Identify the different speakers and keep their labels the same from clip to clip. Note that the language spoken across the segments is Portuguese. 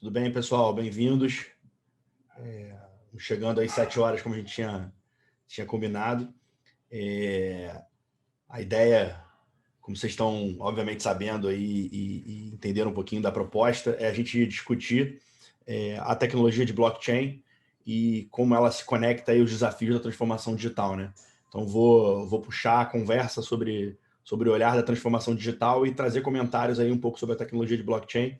Speaker 1: Tudo bem, pessoal? Bem-vindos. Chegando às 7 horas, como a gente tinha combinado. A ideia, como vocês estão, obviamente, sabendo aí e entenderam um pouquinho da proposta, é a gente discutir a tecnologia de blockchain e como ela se conecta aí aos desafios da transformação digital, né? Então, vou puxar a conversa sobre o olhar da transformação digital e trazer comentários aí um pouco sobre a tecnologia de blockchain,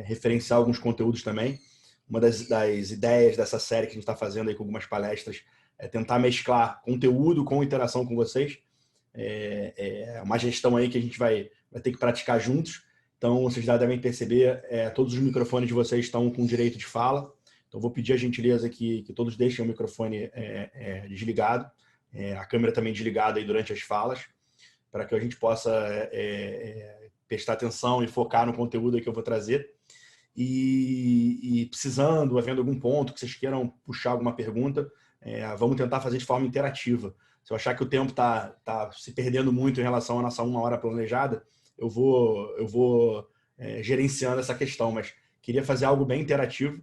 Speaker 1: referenciar alguns conteúdos também. Uma das ideias dessa série que a gente está fazendo aí com algumas palestras é tentar mesclar conteúdo com interação com vocês. É uma gestão aí que a gente vai ter que praticar juntos. Então, vocês já devem perceber, todos os microfones de vocês estão com direito de fala. Então, vou pedir a gentileza que todos deixem o microfone desligado, a câmera também desligada aí durante as falas, para que a gente possa prestar atenção e focar no conteúdo aí que eu vou trazer. E precisando, havendo algum ponto que vocês queiram puxar alguma pergunta, vamos tentar fazer de forma interativa. Se eu achar que o tempo está se perdendo muito em relação à nossa 1 hora planejada, eu vou gerenciando essa questão, mas queria fazer algo bem interativo.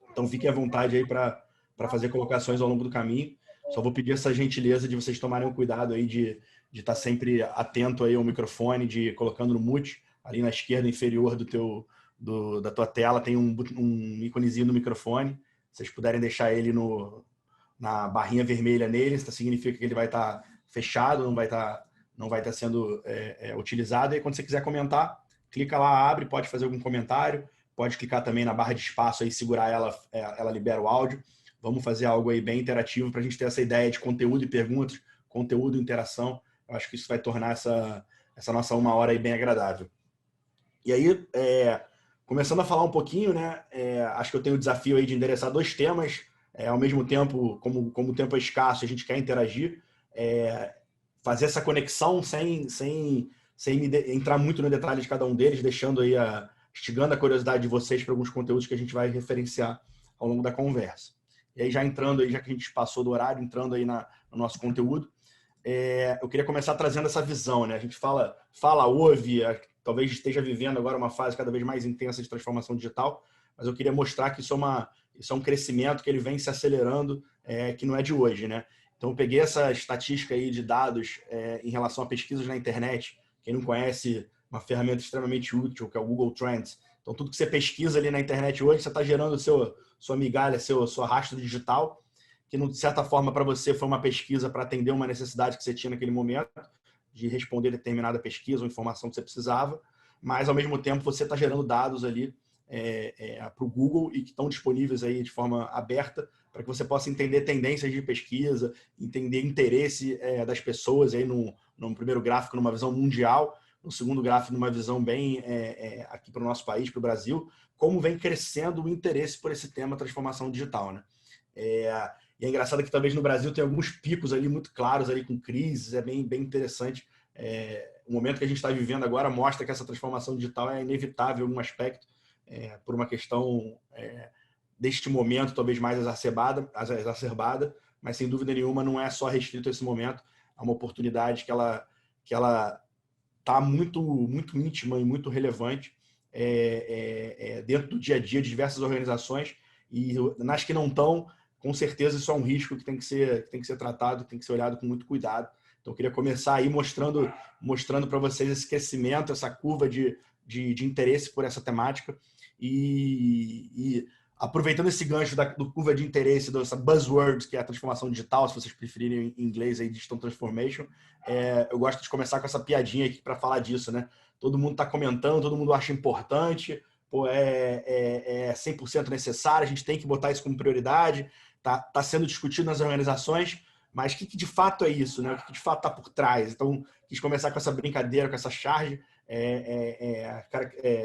Speaker 1: Então fiquem à vontade aí para fazer colocações ao longo do caminho. Só vou pedir essa gentileza de vocês tomarem o cuidado aí de estar sempre atento aí ao microfone, de colocando no mute, ali na esquerda inferior da tua tela tem um íconezinho do microfone. Se vocês puderem deixar ele na barrinha vermelha nele, isso significa que ele vai estar fechado, não vai estar sendo utilizado. E quando você quiser comentar, clica lá, abre, pode fazer algum comentário, pode clicar também na barra de espaço aí, segurar ela libera o áudio. Vamos fazer algo aí bem interativo para a gente ter essa ideia de conteúdo e perguntas, conteúdo e interação. Eu acho que isso vai tornar essa nossa 1 hora aí bem agradável. E aí, começando a falar um pouquinho, né? Acho que eu tenho o desafio aí de endereçar 2 temas, ao mesmo tempo, como o tempo é escasso, a gente quer interagir, fazer essa conexão sem entrar muito no detalhe de cada um deles, deixando aí instigando a curiosidade de vocês para alguns conteúdos que a gente vai referenciar ao longo da conversa. E aí, já entrando aí, já que a gente passou do horário, entrando aí no nosso conteúdo, eu queria começar trazendo essa visão, né? A gente ouve, talvez esteja vivendo agora uma fase cada vez mais intensa de transformação digital, mas eu queria mostrar que isso é um crescimento que ele vem se acelerando, que não é de hoje, né? Então, eu peguei essa estatística aí de dados em relação a pesquisas na internet. Quem não conhece, uma ferramenta extremamente útil, que é o Google Trends. Então, tudo que você pesquisa ali na internet hoje, você está gerando sua migalha, seu rastro digital, que, de certa forma, para você foi uma pesquisa para atender uma necessidade que você tinha naquele momento, de responder determinada pesquisa ou informação que você precisava, mas, ao mesmo tempo, você está gerando dados ali para o Google e que estão disponíveis aí de forma aberta para que você possa entender tendências de pesquisa, entender interesse das pessoas aí no primeiro gráfico, numa visão mundial, no segundo gráfico, numa visão bem aqui para o nosso país, para o Brasil, como vem crescendo o interesse por esse tema transformação digital, né? E é engraçado que talvez no Brasil tem alguns picos ali muito claros ali com crises, é bem interessante. O momento que a gente está vivendo agora mostra que essa transformação digital é inevitável em algum aspecto, por uma questão deste momento talvez mais exacerbada, mas sem dúvida nenhuma não é só restrito a esse momento, é uma oportunidade que ela está muito íntima e muito relevante dentro do dia a dia de diversas organizações, e nas que não estão, com certeza isso é um risco que tem que ser tratado, tem que ser olhado com muito cuidado. Então, eu queria começar aí mostrando para vocês esse crescimento, essa curva de interesse por essa temática, e aproveitando esse gancho do curva de interesse, dessa buzzword, que é a transformação digital, se vocês preferirem em inglês, aí, Digital Transformation, eu gosto de começar com essa piadinha aqui para falar disso, né? Todo mundo está comentando, todo mundo acha importante, é 100% necessário, a gente tem que botar isso como prioridade, tá sendo discutido nas organizações, mas o que de fato é isso, né? O que de fato está por trás? Então, quis começar com essa brincadeira, com essa charge,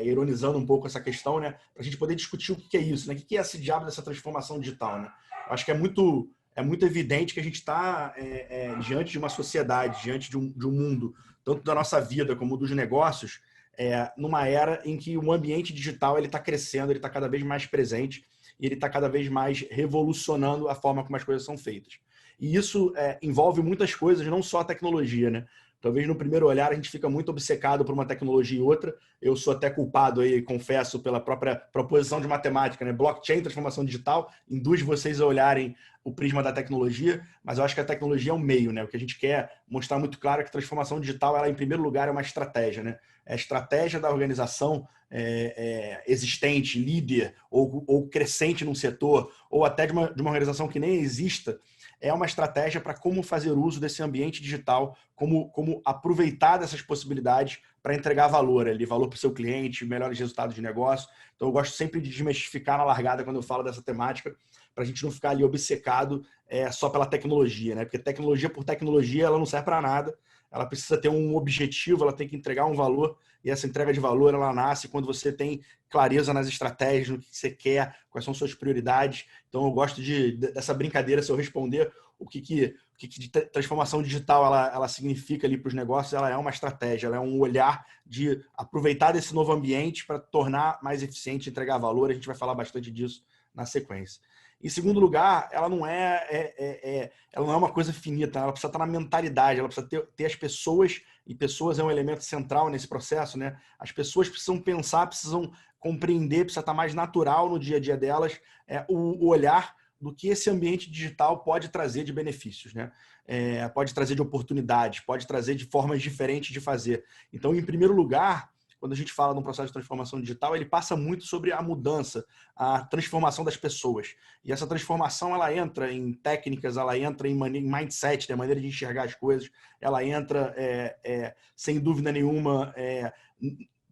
Speaker 1: ironizando um pouco essa questão, né? Para a gente poder discutir o que é isso, né? O que é esse diabo dessa transformação digital, né? Eu acho que é muito evidente que a gente está diante de uma sociedade, diante de um mundo, tanto da nossa vida como dos negócios, numa era em que o ambiente digital ele está crescendo, ele está cada vez mais presente e ele está cada vez mais revolucionando a forma como as coisas são feitas. E isso envolve muitas coisas, não só a tecnologia, né? Talvez no primeiro olhar a gente fica muito obcecado por uma tecnologia e outra. Eu sou até culpado aí, confesso, pela própria proposição de matemática, né? Blockchain, transformação digital, induz vocês a olharem o prisma da tecnologia, mas eu acho que a tecnologia é um meio, né? O que a gente quer mostrar muito claro é que a transformação digital, ela, em primeiro lugar, é uma estratégia, né? É a estratégia da organização existente, líder ou crescente num setor, ou até de uma organização que nem exista, é uma estratégia para como fazer uso desse ambiente digital, como aproveitar dessas possibilidades para entregar valor ali, valor para o seu cliente, melhores resultados de negócio. Então, eu gosto sempre de desmistificar na largada quando eu falo dessa temática, para a gente não ficar ali obcecado só pela tecnologia, né? Porque tecnologia por tecnologia, ela não serve para nada, ela precisa ter um objetivo, ela tem que entregar um valor, e essa entrega de valor, ela nasce quando você tem clareza nas estratégias, no que você quer, quais são suas prioridades. Então, eu gosto dessa brincadeira, se eu responder o que de transformação digital ela significa ali para os negócios, ela é uma estratégia, ela é um olhar de aproveitar desse novo ambiente para tornar mais eficiente, entregar valor. A gente vai falar bastante disso na sequência. Em segundo lugar, ela não ela não é uma coisa finita, ela precisa estar na mentalidade, ela precisa ter as pessoas, e pessoas é um elemento central nesse processo, né? As pessoas precisam pensar, precisam compreender, precisa estar mais natural no dia a dia delas, o olhar do que esse ambiente digital pode trazer de benefícios, né? Pode trazer de oportunidades, pode trazer de formas diferentes de fazer. Então, em primeiro lugar, quando a gente fala de um processo de transformação digital, ele passa muito sobre a mudança, a transformação das pessoas. E essa transformação, ela entra em técnicas, ela entra em mindset, né? Maneira de enxergar as coisas, ela entra, sem dúvida nenhuma,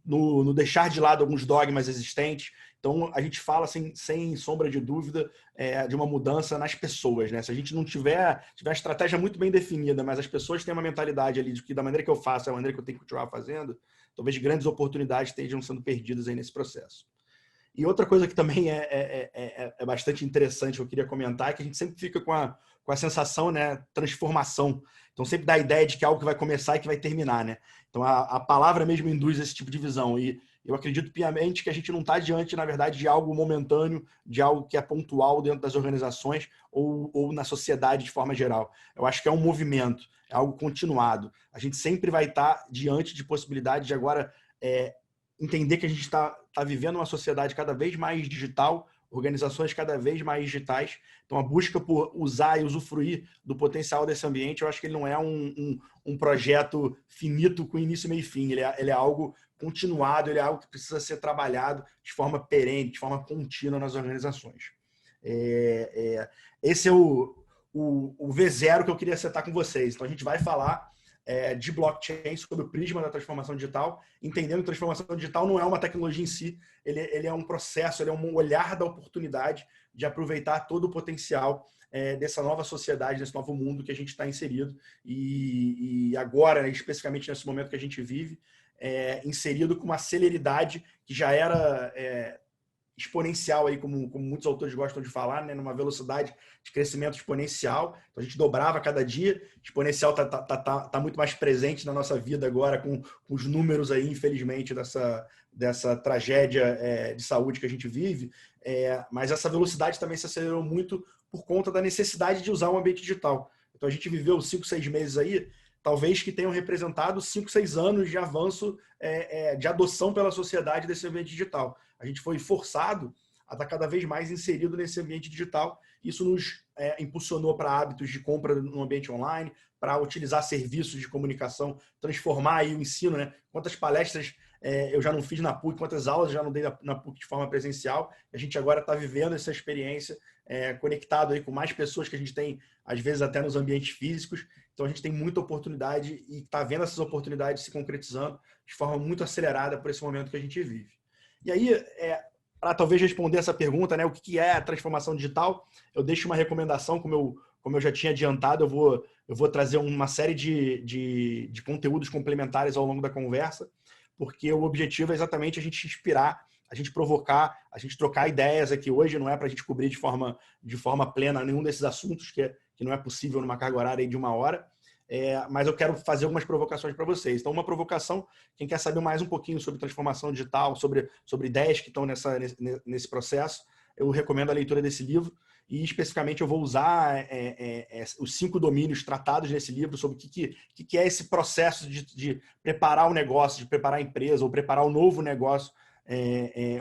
Speaker 1: no deixar de lado alguns dogmas existentes. Então, a gente fala, sem sombra de dúvida, de uma mudança nas pessoas, né? Se a gente não tiver a estratégia muito bem definida, mas as pessoas têm uma mentalidade ali de que da maneira que eu faço é a maneira que eu tenho que continuar fazendo, talvez grandes oportunidades estejam sendo perdidas aí nesse processo. E outra coisa que também é bastante interessante, eu queria comentar, é que a gente sempre fica com a sensação, né, transformação. Então, sempre dá a ideia de que é algo que vai começar e que vai terminar, né? Então, a palavra mesmo induz esse tipo de visão. E eu acredito piamente que a gente não está diante, na verdade, de algo momentâneo, de algo que é pontual dentro das organizações ou na sociedade de forma geral. Eu acho que é um movimento, é algo continuado. A gente sempre vai estar diante de possibilidade de agora entender que a gente está vivendo uma sociedade cada vez mais digital, organizações cada vez mais digitais. Então, a busca por usar e usufruir do potencial desse ambiente, eu acho que ele não é um projeto finito com início, meio e fim. Ele é algo continuado, ele é algo que precisa ser trabalhado de forma perene, de forma contínua nas organizações. Esse é o V0 que eu queria acertar com vocês. Então, a gente vai falar de blockchain sobre o prisma da transformação digital, entendendo que transformação digital não é uma tecnologia em si, ele é um processo, ele é um olhar da oportunidade de aproveitar todo o potencial dessa nova sociedade, desse novo mundo que a gente está inserido e agora, né, especificamente nesse momento que a gente vive, inserido com uma celeridade que já era exponencial, aí, como muitos autores gostam de falar, né, numa velocidade de crescimento exponencial. Então, a gente dobrava cada dia. Exponencial tá muito mais presente na nossa vida agora, com os números aí, infelizmente, dessa tragédia de saúde que a gente vive. Mas essa velocidade também se acelerou muito por conta da necessidade de usar um ambiente digital. Então, a gente viveu 5, 6 meses aí, talvez que tenham representado 5, 6 anos de avanço, de adoção pela sociedade desse ambiente digital. A gente foi forçado a estar cada vez mais inserido nesse ambiente digital. Isso nos impulsionou para hábitos de compra no ambiente online, para utilizar serviços de comunicação, transformar aí o ensino, né? Quantas palestras eu já não fiz na PUC, quantas aulas eu já não dei na PUC de forma presencial. A gente agora está vivendo essa experiência conectado aí com mais pessoas que a gente tem, às vezes até nos ambientes físicos. Então, a gente tem muita oportunidade e está vendo essas oportunidades se concretizando de forma muito acelerada por esse momento que a gente vive. E aí, para talvez responder essa pergunta, né, o que é a transformação digital, eu deixo uma recomendação, como eu já tinha adiantado, eu vou trazer uma série de conteúdos complementares ao longo da conversa, porque o objetivo é exatamente a gente inspirar, a gente provocar, a gente trocar ideias aqui hoje. Não é para a gente cobrir de forma plena nenhum desses assuntos, que não é possível numa carga horária de 1 hora, mas eu quero fazer algumas provocações para vocês. Então, uma provocação, quem quer saber mais um pouquinho sobre transformação digital, sobre ideias que estão nesse processo, eu recomendo a leitura desse livro. e especificamente eu vou usar os 5 domínios tratados nesse livro sobre o que é esse processo de preparar o negócio, de preparar a empresa, ou preparar o novo negócio,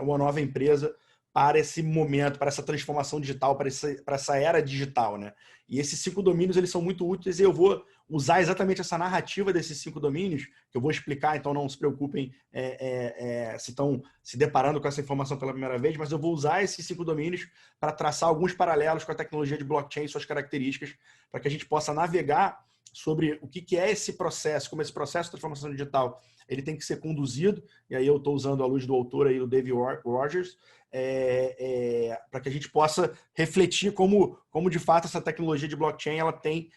Speaker 1: uma nova empresa para esse momento, para essa transformação digital, para essa era digital, né? E esses 5 domínios, eles são muito úteis, e eu vou usar exatamente essa narrativa desses 5 domínios, que eu vou explicar, então não se preocupem se estão se deparando com essa informação pela primeira vez, mas eu vou usar esses 5 domínios para traçar alguns paralelos com a tecnologia de blockchain e suas características, para que a gente possa navegar sobre o que é esse processo, como esse processo de transformação digital ele tem que ser conduzido, e aí eu estou usando a luz do autor aí, o Dave Rogers, para que a gente possa refletir como de fato essa tecnologia de blockchain ela tem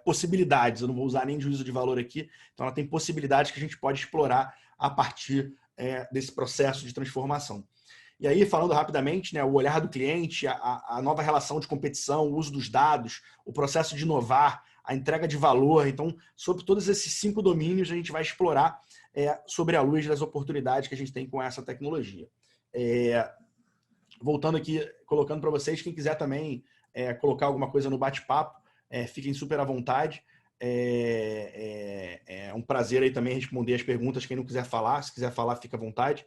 Speaker 1: possibilidades. Eu não vou usar nem juízo de valor aqui, então ela tem possibilidades que a gente pode explorar a partir desse processo de transformação. E aí, falando rapidamente, né, o olhar do cliente, a nova relação de competição, o uso dos dados, o processo de inovar, a entrega de valor. Então, sobre todos esses 5 domínios, a gente vai explorar sobre a luz das oportunidades que a gente tem com essa tecnologia. Voltando aqui, colocando para vocês, quem quiser também colocar alguma coisa no bate-papo, fiquem super à vontade. É um prazer aí também responder as perguntas. Quem não quiser falar, se quiser falar, fica à vontade.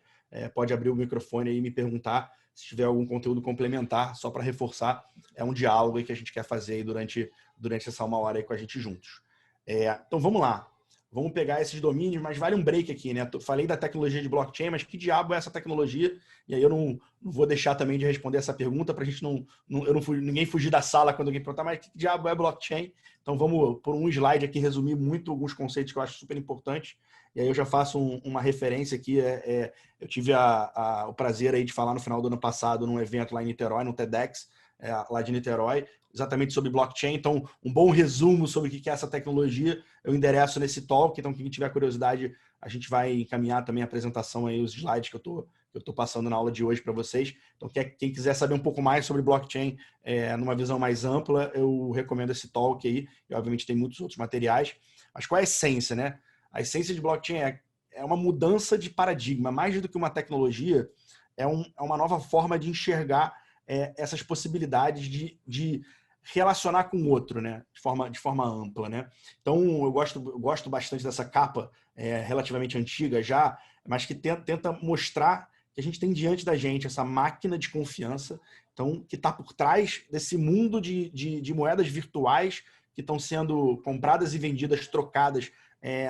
Speaker 1: Pode abrir o microfone aí e me perguntar se tiver algum conteúdo complementar, só para reforçar. É um diálogo aí que a gente quer fazer aí durante essa 1 hora aí com a gente juntos. Então vamos lá. Vamos pegar esses domínios, mas vale um break aqui, né? Falei da tecnologia de blockchain, mas que diabo é essa tecnologia? E aí eu não vou deixar também de responder essa pergunta para a gente ninguém fugir da sala quando alguém perguntar, mas que diabo é blockchain? Então vamos, por um slide aqui, resumir muito alguns conceitos que eu acho super importantes. E aí eu já faço uma referência aqui. Eu tive o prazer aí de falar no final do ano passado num evento lá em Niterói, no TEDx, lá de Niterói, exatamente sobre blockchain. Então, um bom resumo sobre o que é essa tecnologia, eu endereço nesse talk. Então, quem tiver curiosidade, a gente vai encaminhar também a apresentação aí, os slides que eu estou passando na aula de hoje para vocês. Então, quem quiser saber um pouco mais sobre blockchain numa visão mais ampla, eu recomendo esse talk aí. E, obviamente, tem muitos outros materiais. Mas qual é a essência, né? A essência de blockchain é uma mudança de paradigma. Mais do que uma tecnologia, é uma nova forma de enxergar essas possibilidades de relacionar com o outro, né? De forma ampla, né? Então, eu gosto bastante dessa capa relativamente antiga já, mas que tenta mostrar que a gente tem diante da gente essa máquina de confiança, então, que está por trás desse mundo de moedas virtuais que estão sendo compradas e vendidas, trocadas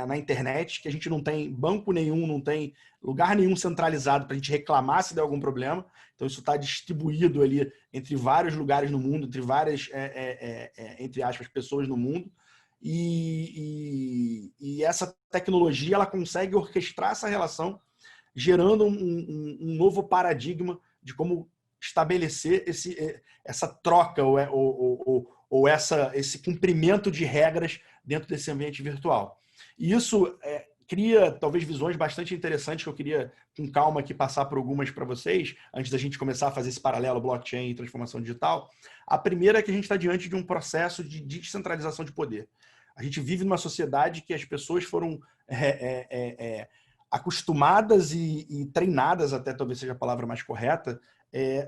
Speaker 1: na internet, que a gente não tem banco nenhum, não tem lugar nenhum centralizado para a gente reclamar se der algum problema. Então, isso está distribuído ali entre vários lugares no mundo, entre várias, entre aspas, pessoas no mundo. E essa tecnologia ela consegue orquestrar essa relação, gerando um novo paradigma de como estabelecer essa troca ou esse cumprimento de regras dentro desse ambiente virtual. E isso cria, talvez, visões bastante interessantes que eu queria, com calma, aqui passar por algumas para vocês, antes da gente começar a fazer esse paralelo blockchain e transformação digital. A primeira é que a gente está diante de um processo de descentralização de poder. A gente vive numa sociedade que as pessoas foram acostumadas e treinadas, até talvez seja a palavra mais correta,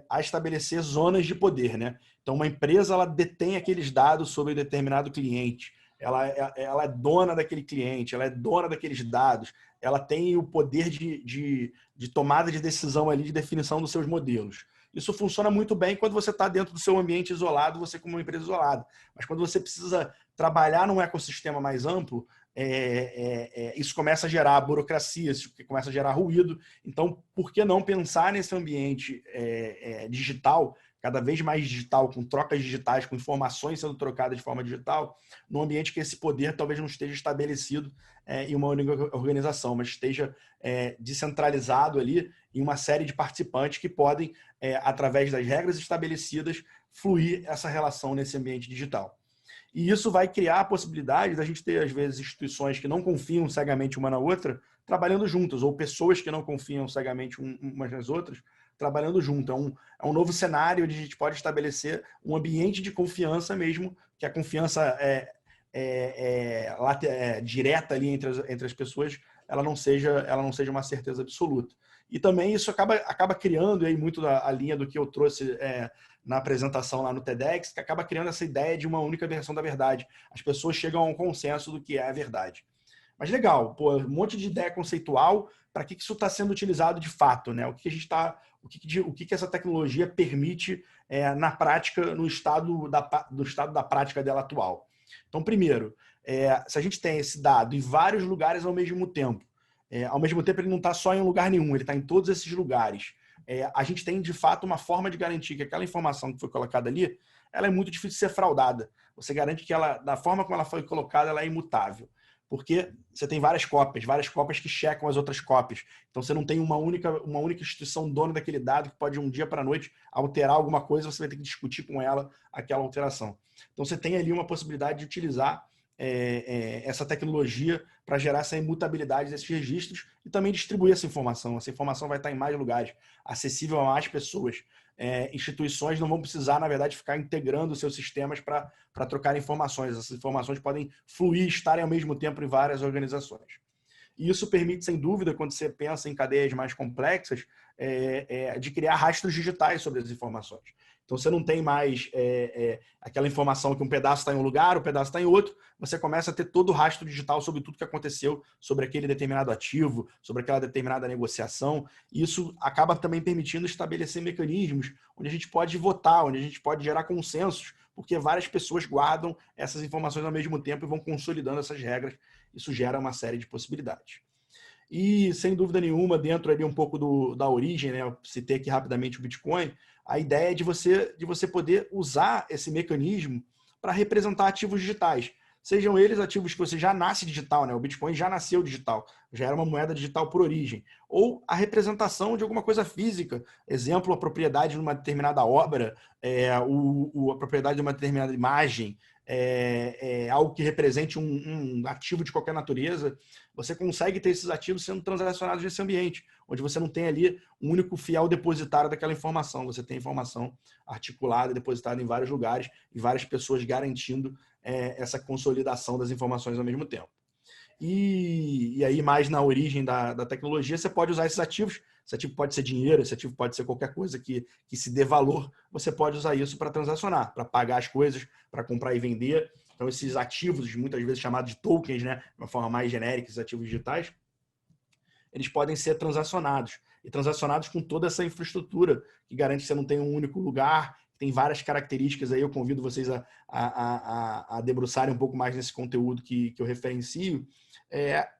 Speaker 1: a estabelecer zonas de poder, né? Então, uma empresa ela detém aqueles dados sobre determinado cliente. Ela é dona daquele cliente, ela é dona daqueles dados, ela tem o poder de tomada de decisão ali, de definição dos seus modelos. Isso funciona muito bem quando você está dentro do seu ambiente isolado, você como uma empresa isolada. Mas quando você precisa trabalhar num ecossistema mais amplo, isso começa a gerar burocracia, isso começa a gerar ruído. Então, por que não pensar nesse ambiente digital, cada vez mais digital, com trocas digitais, com informações sendo trocadas de forma digital, num ambiente que esse poder talvez não esteja estabelecido em uma única organização, mas esteja descentralizado ali em uma série de participantes que podem, através das regras estabelecidas, fluir essa relação nesse ambiente digital. E isso vai criar a possibilidade da gente ter, às vezes, instituições que não confiam cegamente uma na outra, trabalhando juntas, ou pessoas que não confiam cegamente umas nas outras, trabalhando junto. É um novo cenário onde a gente pode estabelecer um ambiente de confiança mesmo, que a confiança direta ali entre as pessoas, ela não seja uma certeza absoluta. E também isso acaba criando aí muito a linha do que eu trouxe na apresentação lá no TEDx, que acaba criando essa ideia de uma única versão da verdade. As pessoas chegam a um consenso do que é a verdade. Mas legal, pô, um monte de ideia conceitual, para que isso está sendo utilizado de fato, né? O que essa tecnologia permite na prática, no estado da prática dela atual. Então, primeiro, se a gente tem esse dado em vários lugares ao mesmo tempo ele não está só em um lugar nenhum, ele está em todos esses lugares. A gente tem, de fato, uma forma de garantir que aquela informação que foi colocada ali, ela é muito difícil de ser fraudada. Você garante que ela, da forma como ela foi colocada, ela é imutável. Porque você tem várias cópias que checam as outras cópias. Então você não tem uma única instituição dona daquele dado que pode, de um dia para a noite, alterar alguma coisa, você vai ter que discutir com ela aquela alteração. Então você tem ali uma possibilidade de utilizar essa tecnologia para gerar essa imutabilidade desses registros e também distribuir essa informação. Essa informação vai estar em mais lugares, acessível a mais pessoas. Instituições não vão precisar, na verdade, ficar integrando seus sistemas para trocar informações. Essas informações podem fluir, estarem ao mesmo tempo em várias organizações. E isso permite, sem dúvida, quando você pensa em cadeias mais complexas, de criar rastros digitais sobre as informações. Então, você não tem mais aquela informação que um pedaço está em um lugar, o pedaço está em outro. Você começa a ter todo o rastro digital sobre tudo que aconteceu, sobre aquele determinado ativo, sobre aquela determinada negociação. E isso acaba também permitindo estabelecer mecanismos onde a gente pode votar, onde a gente pode gerar consensos, porque várias pessoas guardam essas informações ao mesmo tempo e vão consolidando essas regras. Isso gera uma série de possibilidades. E, sem dúvida nenhuma, dentro ali um pouco da origem, né? Eu citei aqui rapidamente o Bitcoin, a ideia é de você poder usar esse mecanismo para representar ativos digitais. Sejam eles ativos que você já nasce digital, né? O Bitcoin já nasceu digital, já era uma moeda digital por origem. Ou a representação de alguma coisa física. Exemplo, a propriedade de uma determinada obra, a propriedade de uma determinada imagem, algo que represente um ativo de qualquer natureza. Você consegue ter esses ativos sendo transacionados nesse ambiente, onde você não tem ali um único fiel depositário daquela informação. Você tem informação articulada, depositada em vários lugares e várias pessoas garantindo essa consolidação das informações ao mesmo tempo. E aí, mais na origem da tecnologia, você pode usar esses ativos. Esse ativo pode ser dinheiro, esse ativo pode ser qualquer coisa que se dê valor. Você pode usar isso para transacionar, para pagar as coisas, para comprar e vender. Então, esses ativos, muitas vezes chamados de tokens, né, de uma forma mais genérica, esses ativos digitais, eles podem ser transacionados. E transacionados com toda essa infraestrutura que garante que você não tem um único lugar, tem várias características aí. Eu convido vocês a debruçarem um pouco mais nesse conteúdo que eu referencio,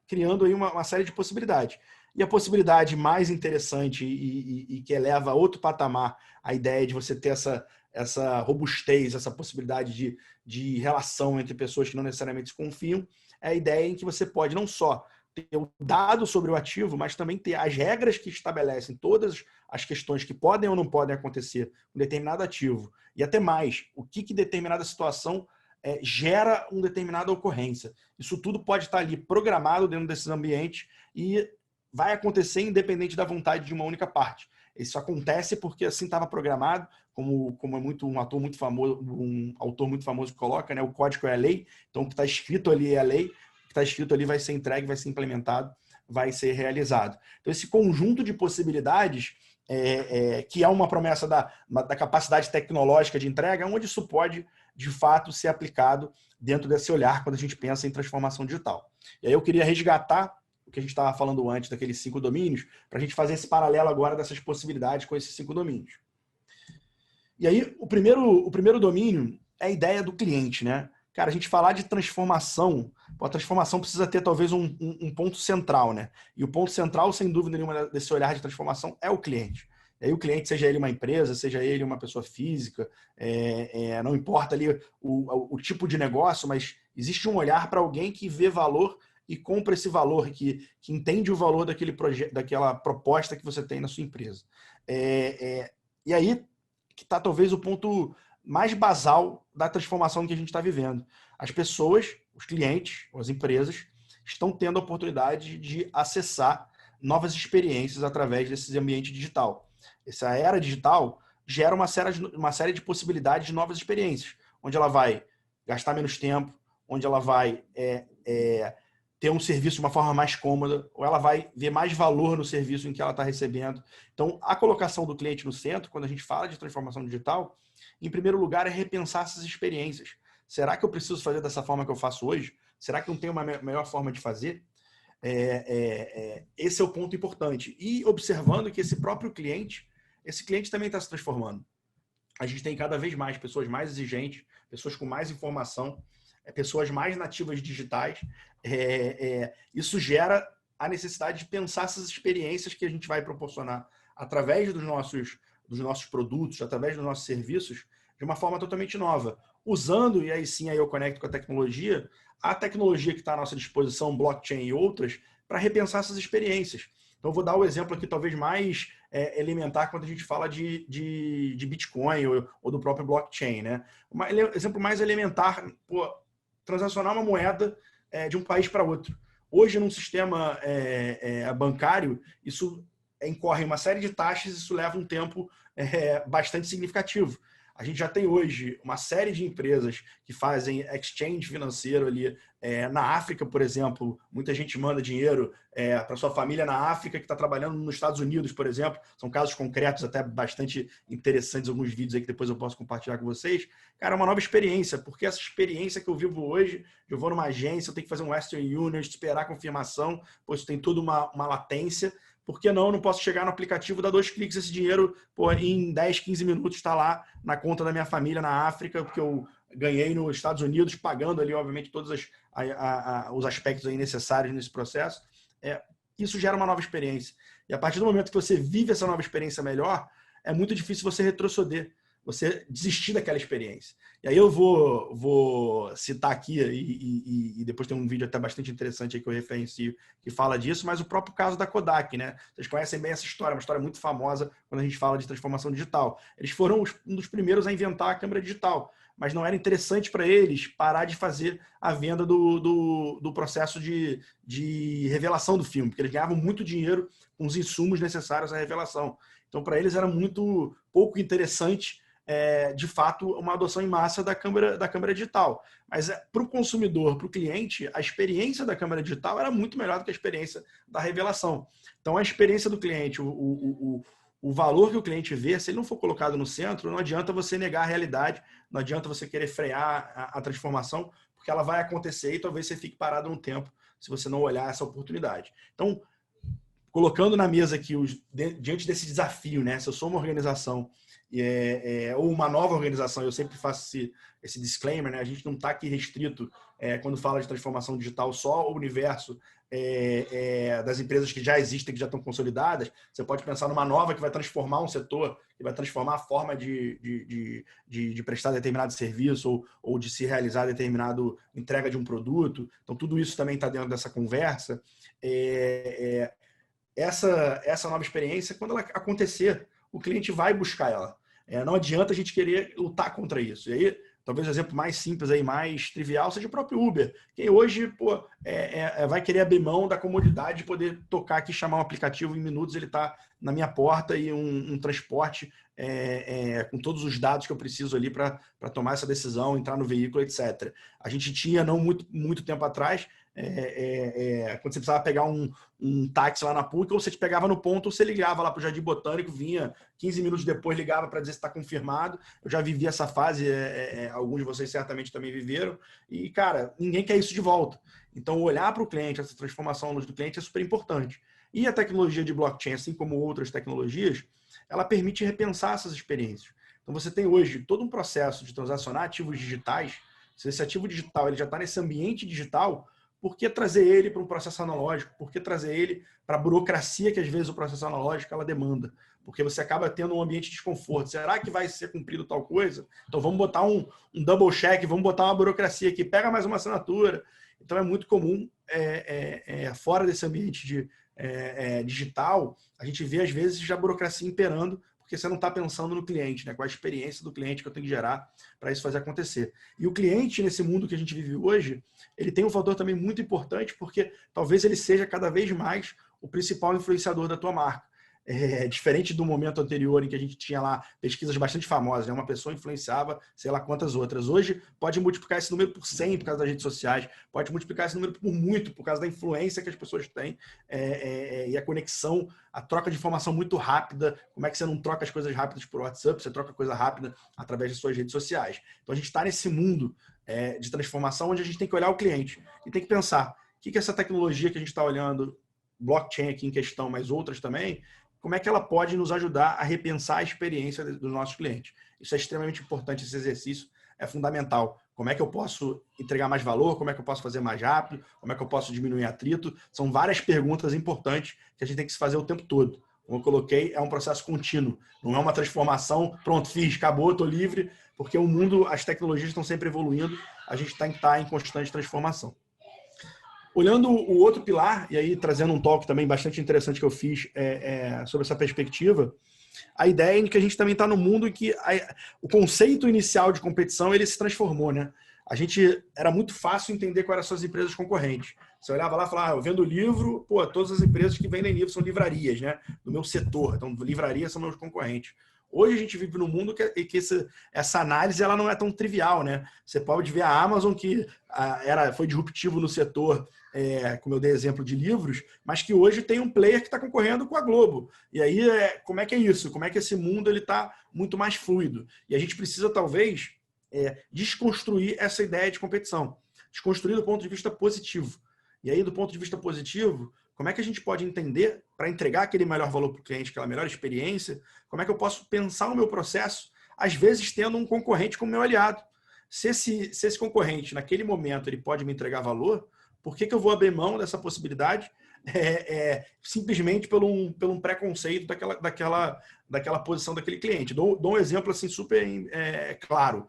Speaker 1: criando aí uma série de possibilidades. E a possibilidade mais interessante e que eleva a outro patamar a ideia de você ter essa robustez, essa possibilidade de relação entre pessoas que não necessariamente se confiam, é a ideia em que você pode não só ter o dado sobre o ativo, mas também ter as regras que estabelecem todas as questões que podem ou não podem acontecer com determinado ativo. E até mais, o que determinada situação gera uma determinada ocorrência. Isso tudo pode estar ali programado dentro desses ambientes e vai acontecer independente da vontade de uma única parte. Isso acontece porque assim estava programado, como é um autor muito famoso coloca, né? O código é a lei, então o que está escrito ali é a lei, o que está escrito ali vai ser entregue, vai ser implementado, vai ser realizado. Então esse conjunto de possibilidades, que é uma promessa da capacidade tecnológica de entrega, onde isso pode, de fato, ser aplicado dentro desse olhar quando a gente pensa em transformação digital. E aí eu queria resgatar o que a gente estava falando antes daqueles 5 domínios, para a gente fazer esse paralelo agora dessas possibilidades com esses 5 domínios. E aí, o primeiro domínio é a ideia do cliente, né? Cara, a gente falar de transformação, a transformação precisa ter talvez um ponto central, né? E o ponto central, sem dúvida nenhuma, desse olhar de transformação é o cliente. E aí o cliente, seja ele uma empresa, seja ele uma pessoa física, não importa ali o tipo de negócio, mas existe um olhar para alguém que vê valor e compra esse valor, que entende o valor daquele projeto, daquela proposta que você tem na sua empresa. E aí que está talvez o ponto mais basal da transformação que a gente está vivendo. As pessoas, os clientes, as empresas, estão tendo a oportunidade de acessar novas experiências através desse ambiente digital. Essa era digital gera uma série de possibilidades de novas experiências, onde ela vai gastar menos tempo, onde ela vai ter um serviço de uma forma mais cômoda, ou ela vai ver mais valor no serviço em que ela está recebendo. Então, a colocação do cliente no centro, quando a gente fala de transformação digital, em primeiro lugar é repensar essas experiências. Será que eu preciso fazer dessa forma que eu faço hoje? Será que não tem uma melhor forma de fazer? Esse é o ponto importante. E observando que esse cliente também está se transformando. A gente tem cada vez mais pessoas mais exigentes, pessoas com mais informação, pessoas mais nativas digitais. Isso gera a necessidade de pensar essas experiências que a gente vai proporcionar através dos nossos produtos, através dos nossos serviços, de uma forma totalmente nova. Usando, e aí sim aí eu conecto com a tecnologia que está à nossa disposição, blockchain e outras, para repensar essas experiências. Então, vou dar o exemplo aqui, talvez mais elementar, quando a gente fala de Bitcoin ou do próprio blockchain, né? Um exemplo mais elementar, transacionar uma moeda de um país para outro. Hoje, num sistema bancário, isso incorre uma série de taxas e isso leva um tempo bastante significativo. A gente já tem hoje uma série de empresas que fazem exchange financeiro ali na África, por exemplo. Muita gente manda dinheiro para sua família na África que está trabalhando nos Estados Unidos, por exemplo. São casos concretos, até bastante interessantes, alguns vídeos aí que depois eu posso compartilhar com vocês. Cara, é uma nova experiência, porque essa experiência que eu vivo hoje, eu vou numa agência, eu tenho que fazer um Western Union, esperar a confirmação, pois tem toda uma latência. Por que não? Não posso chegar no aplicativo, dar 2 cliques, esse dinheiro em 10, 15 minutos está lá na conta da minha família na África, porque eu ganhei nos Estados Unidos, pagando ali, obviamente, todos os aspectos aí necessários nesse processo. Isso gera uma nova experiência. E a partir do momento que você vive essa nova experiência melhor, é muito difícil você retroceder, você desistir daquela experiência. E aí eu vou citar aqui, e depois tem um vídeo até bastante interessante aí que eu referencio, que fala disso, mas o próprio caso da Kodak, né? Vocês conhecem bem essa história, uma história muito famosa quando a gente fala de transformação digital. Eles foram um dos primeiros a inventar a câmera digital, mas não era interessante para eles parar de fazer a venda do processo de revelação do filme, porque eles ganhavam muito dinheiro com os insumos necessários à revelação. Então, para eles era muito pouco interessante de fato, uma adoção em massa da câmera digital. Mas para o consumidor, para o cliente, a experiência da câmera digital era muito melhor do que a experiência da revelação. Então, a experiência do cliente, o valor que o cliente vê, se ele não for colocado no centro, não adianta você negar a realidade, não adianta você querer frear a transformação, porque ela vai acontecer e talvez você fique parado um tempo se você não olhar essa oportunidade. Então, colocando na mesa aqui, diante desse desafio, né? Se eu sou uma organização ou uma nova organização, eu sempre faço esse disclaimer, né? A gente não está aqui restrito, quando fala de transformação digital, só ao universo das empresas que já existem, que já estão consolidadas. Você pode pensar numa nova que vai transformar um setor, que vai transformar a forma de prestar determinado serviço ou de se realizar determinada entrega de um produto. Então, tudo isso também está dentro dessa conversa. Essa nova experiência, quando ela acontecer, o cliente vai buscar ela. Não adianta a gente querer lutar contra isso. E aí, talvez o exemplo mais simples, aí, mais trivial, seja o próprio Uber. Quem hoje vai querer abrir mão da comodidade de poder tocar aqui, chamar um aplicativo em minutos, ele está na minha porta e um transporte com todos os dados que eu preciso ali para tomar essa decisão, entrar no veículo, etc. A gente tinha, não muito tempo atrás, quando você precisava pegar um táxi lá na PUC, ou você te pegava no ponto, ou você ligava lá para o Jardim Botânico, vinha 15 minutos depois, ligava para dizer se está confirmado. Eu já vivi essa fase, alguns de vocês certamente também viveram, e, cara, ninguém quer isso de volta. Então, olhar para o cliente, essa transformação do cliente é super importante. E a tecnologia de blockchain, assim como outras tecnologias, ela permite repensar essas experiências. Então, você tem hoje todo um processo de transacionar ativos digitais. Se esse ativo digital ele já está nesse ambiente digital, por que trazer ele para um processo analógico? Por que trazer ele para a burocracia que às vezes o processo analógico ela demanda? Porque você acaba tendo um ambiente de desconforto. Será que vai ser cumprido tal coisa? Então vamos botar um double check, vamos botar uma burocracia aqui, pega mais uma assinatura. Então é muito comum, fora desse ambiente digital, a gente vê às vezes já a burocracia imperando, porque você não está pensando no cliente, né? Qual a experiência do cliente que eu tenho que gerar para isso fazer acontecer. E o cliente, nesse mundo que a gente vive hoje, ele tem um fator também muito importante, porque talvez ele seja cada vez mais o principal influenciador da tua marca. diferente do momento anterior em que a gente tinha lá pesquisas bastante famosas, né? Uma pessoa influenciava sei lá quantas outras. Hoje pode multiplicar esse número por 100 por causa das redes sociais, pode multiplicar esse número por muito por causa da influência que as pessoas têm e a conexão, a troca de informação muito rápida. Como é que você não troca as coisas rápidas por WhatsApp, você troca coisa rápida através de suas redes sociais. Então a gente está nesse mundo de transformação onde a gente tem que olhar o cliente e tem que pensar o que essa tecnologia que a gente está olhando, blockchain aqui em questão, mas outras também, como é que ela pode nos ajudar a repensar a experiência dos nossos clientes. Isso é extremamente importante, esse exercício é fundamental. Como é que eu posso entregar mais valor? Como é que eu posso fazer mais rápido? Como é que eu posso diminuir atrito? São várias perguntas importantes que a gente tem que se fazer o tempo todo. Como eu coloquei, é um processo contínuo. Não é uma transformação, pronto, fiz, acabou, estou livre, porque o mundo, as tecnologias estão sempre evoluindo, a gente tem que estar em constante transformação. Olhando o outro pilar, e aí trazendo um talk também bastante interessante que eu fiz sobre essa perspectiva, a ideia é de que a gente também está no mundo em que o conceito inicial de competição ele se transformou, né? A gente era muito fácil entender quais eram as suas empresas concorrentes. Você olhava lá e falava, eu vendo livro, pô, todas as empresas que vendem livro são livrarias, né? Do meu setor, então livrarias são meus concorrentes. Hoje a gente vive num mundo que essa análise ela não é tão trivial, né? Você pode ver a Amazon que foi disruptivo no setor, como eu dei exemplo de livros, mas que hoje tem um player que está concorrendo com a Globo. E aí, como é que é isso? Como é que esse mundo está muito mais fluido? E a gente precisa, talvez, desconstruir essa ideia de competição. Desconstruir do ponto de vista positivo. E aí, do ponto de vista positivo, como é que a gente pode entender, para entregar aquele melhor valor para o cliente, aquela melhor experiência, como é que eu posso pensar o meu processo, às vezes tendo um concorrente como meu aliado. Se esse concorrente, naquele momento, ele pode me entregar valor, por que eu vou abrir mão dessa possibilidade simplesmente por um preconceito daquela posição daquele cliente? Dou um exemplo assim, super claro.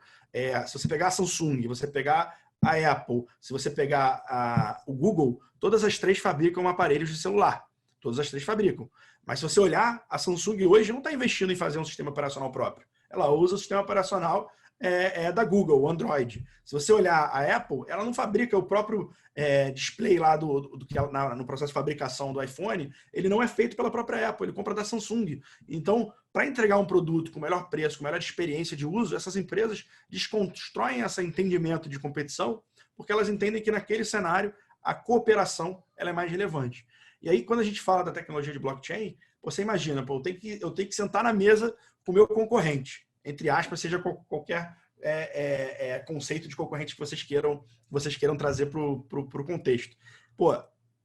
Speaker 1: Se você pegar a Samsung, você pegar a Apple, se você pegar o Google, todas as três fabricam aparelhos de celular. Todas as três fabricam. Mas se você olhar, a Samsung hoje não está investindo em fazer um sistema operacional próprio. Ela usa o sistema operacional da Google, o Android. Se você olhar a Apple, ela não fabrica o próprio display lá no processo de fabricação do iPhone, ele não é feito pela própria Apple, ele compra da Samsung. Então, para entregar um produto com melhor preço, com melhor experiência de uso, essas empresas desconstroem esse entendimento de competição, porque elas entendem que naquele cenário a cooperação ela é mais relevante. E aí, quando a gente fala da tecnologia de blockchain, você imagina, eu tenho que sentar na mesa com o meu concorrente, entre aspas, seja qualquer conceito de concorrente que vocês queiram trazer para o contexto. Pô,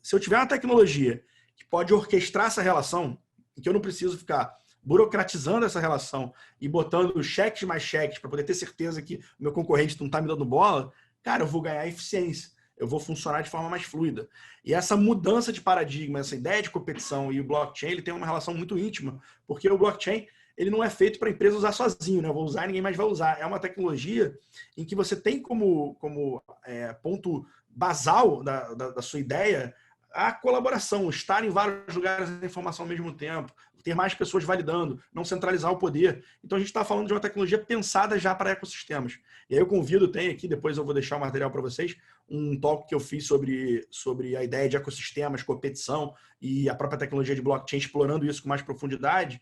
Speaker 1: se eu tiver uma tecnologia que pode orquestrar essa relação, em que eu não preciso ficar burocratizando essa relação e botando cheques mais cheques para poder ter certeza que o meu concorrente não está me dando bola, cara, eu vou ganhar eficiência, eu vou funcionar de forma mais fluida. E essa mudança de paradigma, essa ideia de competição e o blockchain, ele tem uma relação muito íntima, porque o blockchain ele não é feito para a empresa usar sozinho, né? Eu vou usar e ninguém mais vai usar. É uma tecnologia em que você tem como ponto basal da sua ideia a colaboração, estar em vários lugares da informação ao mesmo tempo, ter mais pessoas validando, não centralizar o poder. Então a gente está falando de uma tecnologia pensada já para ecossistemas. E aí eu convido, tem aqui, depois eu vou deixar o material para vocês, um talk que eu fiz sobre a ideia de ecossistemas, competição e a própria tecnologia de blockchain, explorando isso com mais profundidade,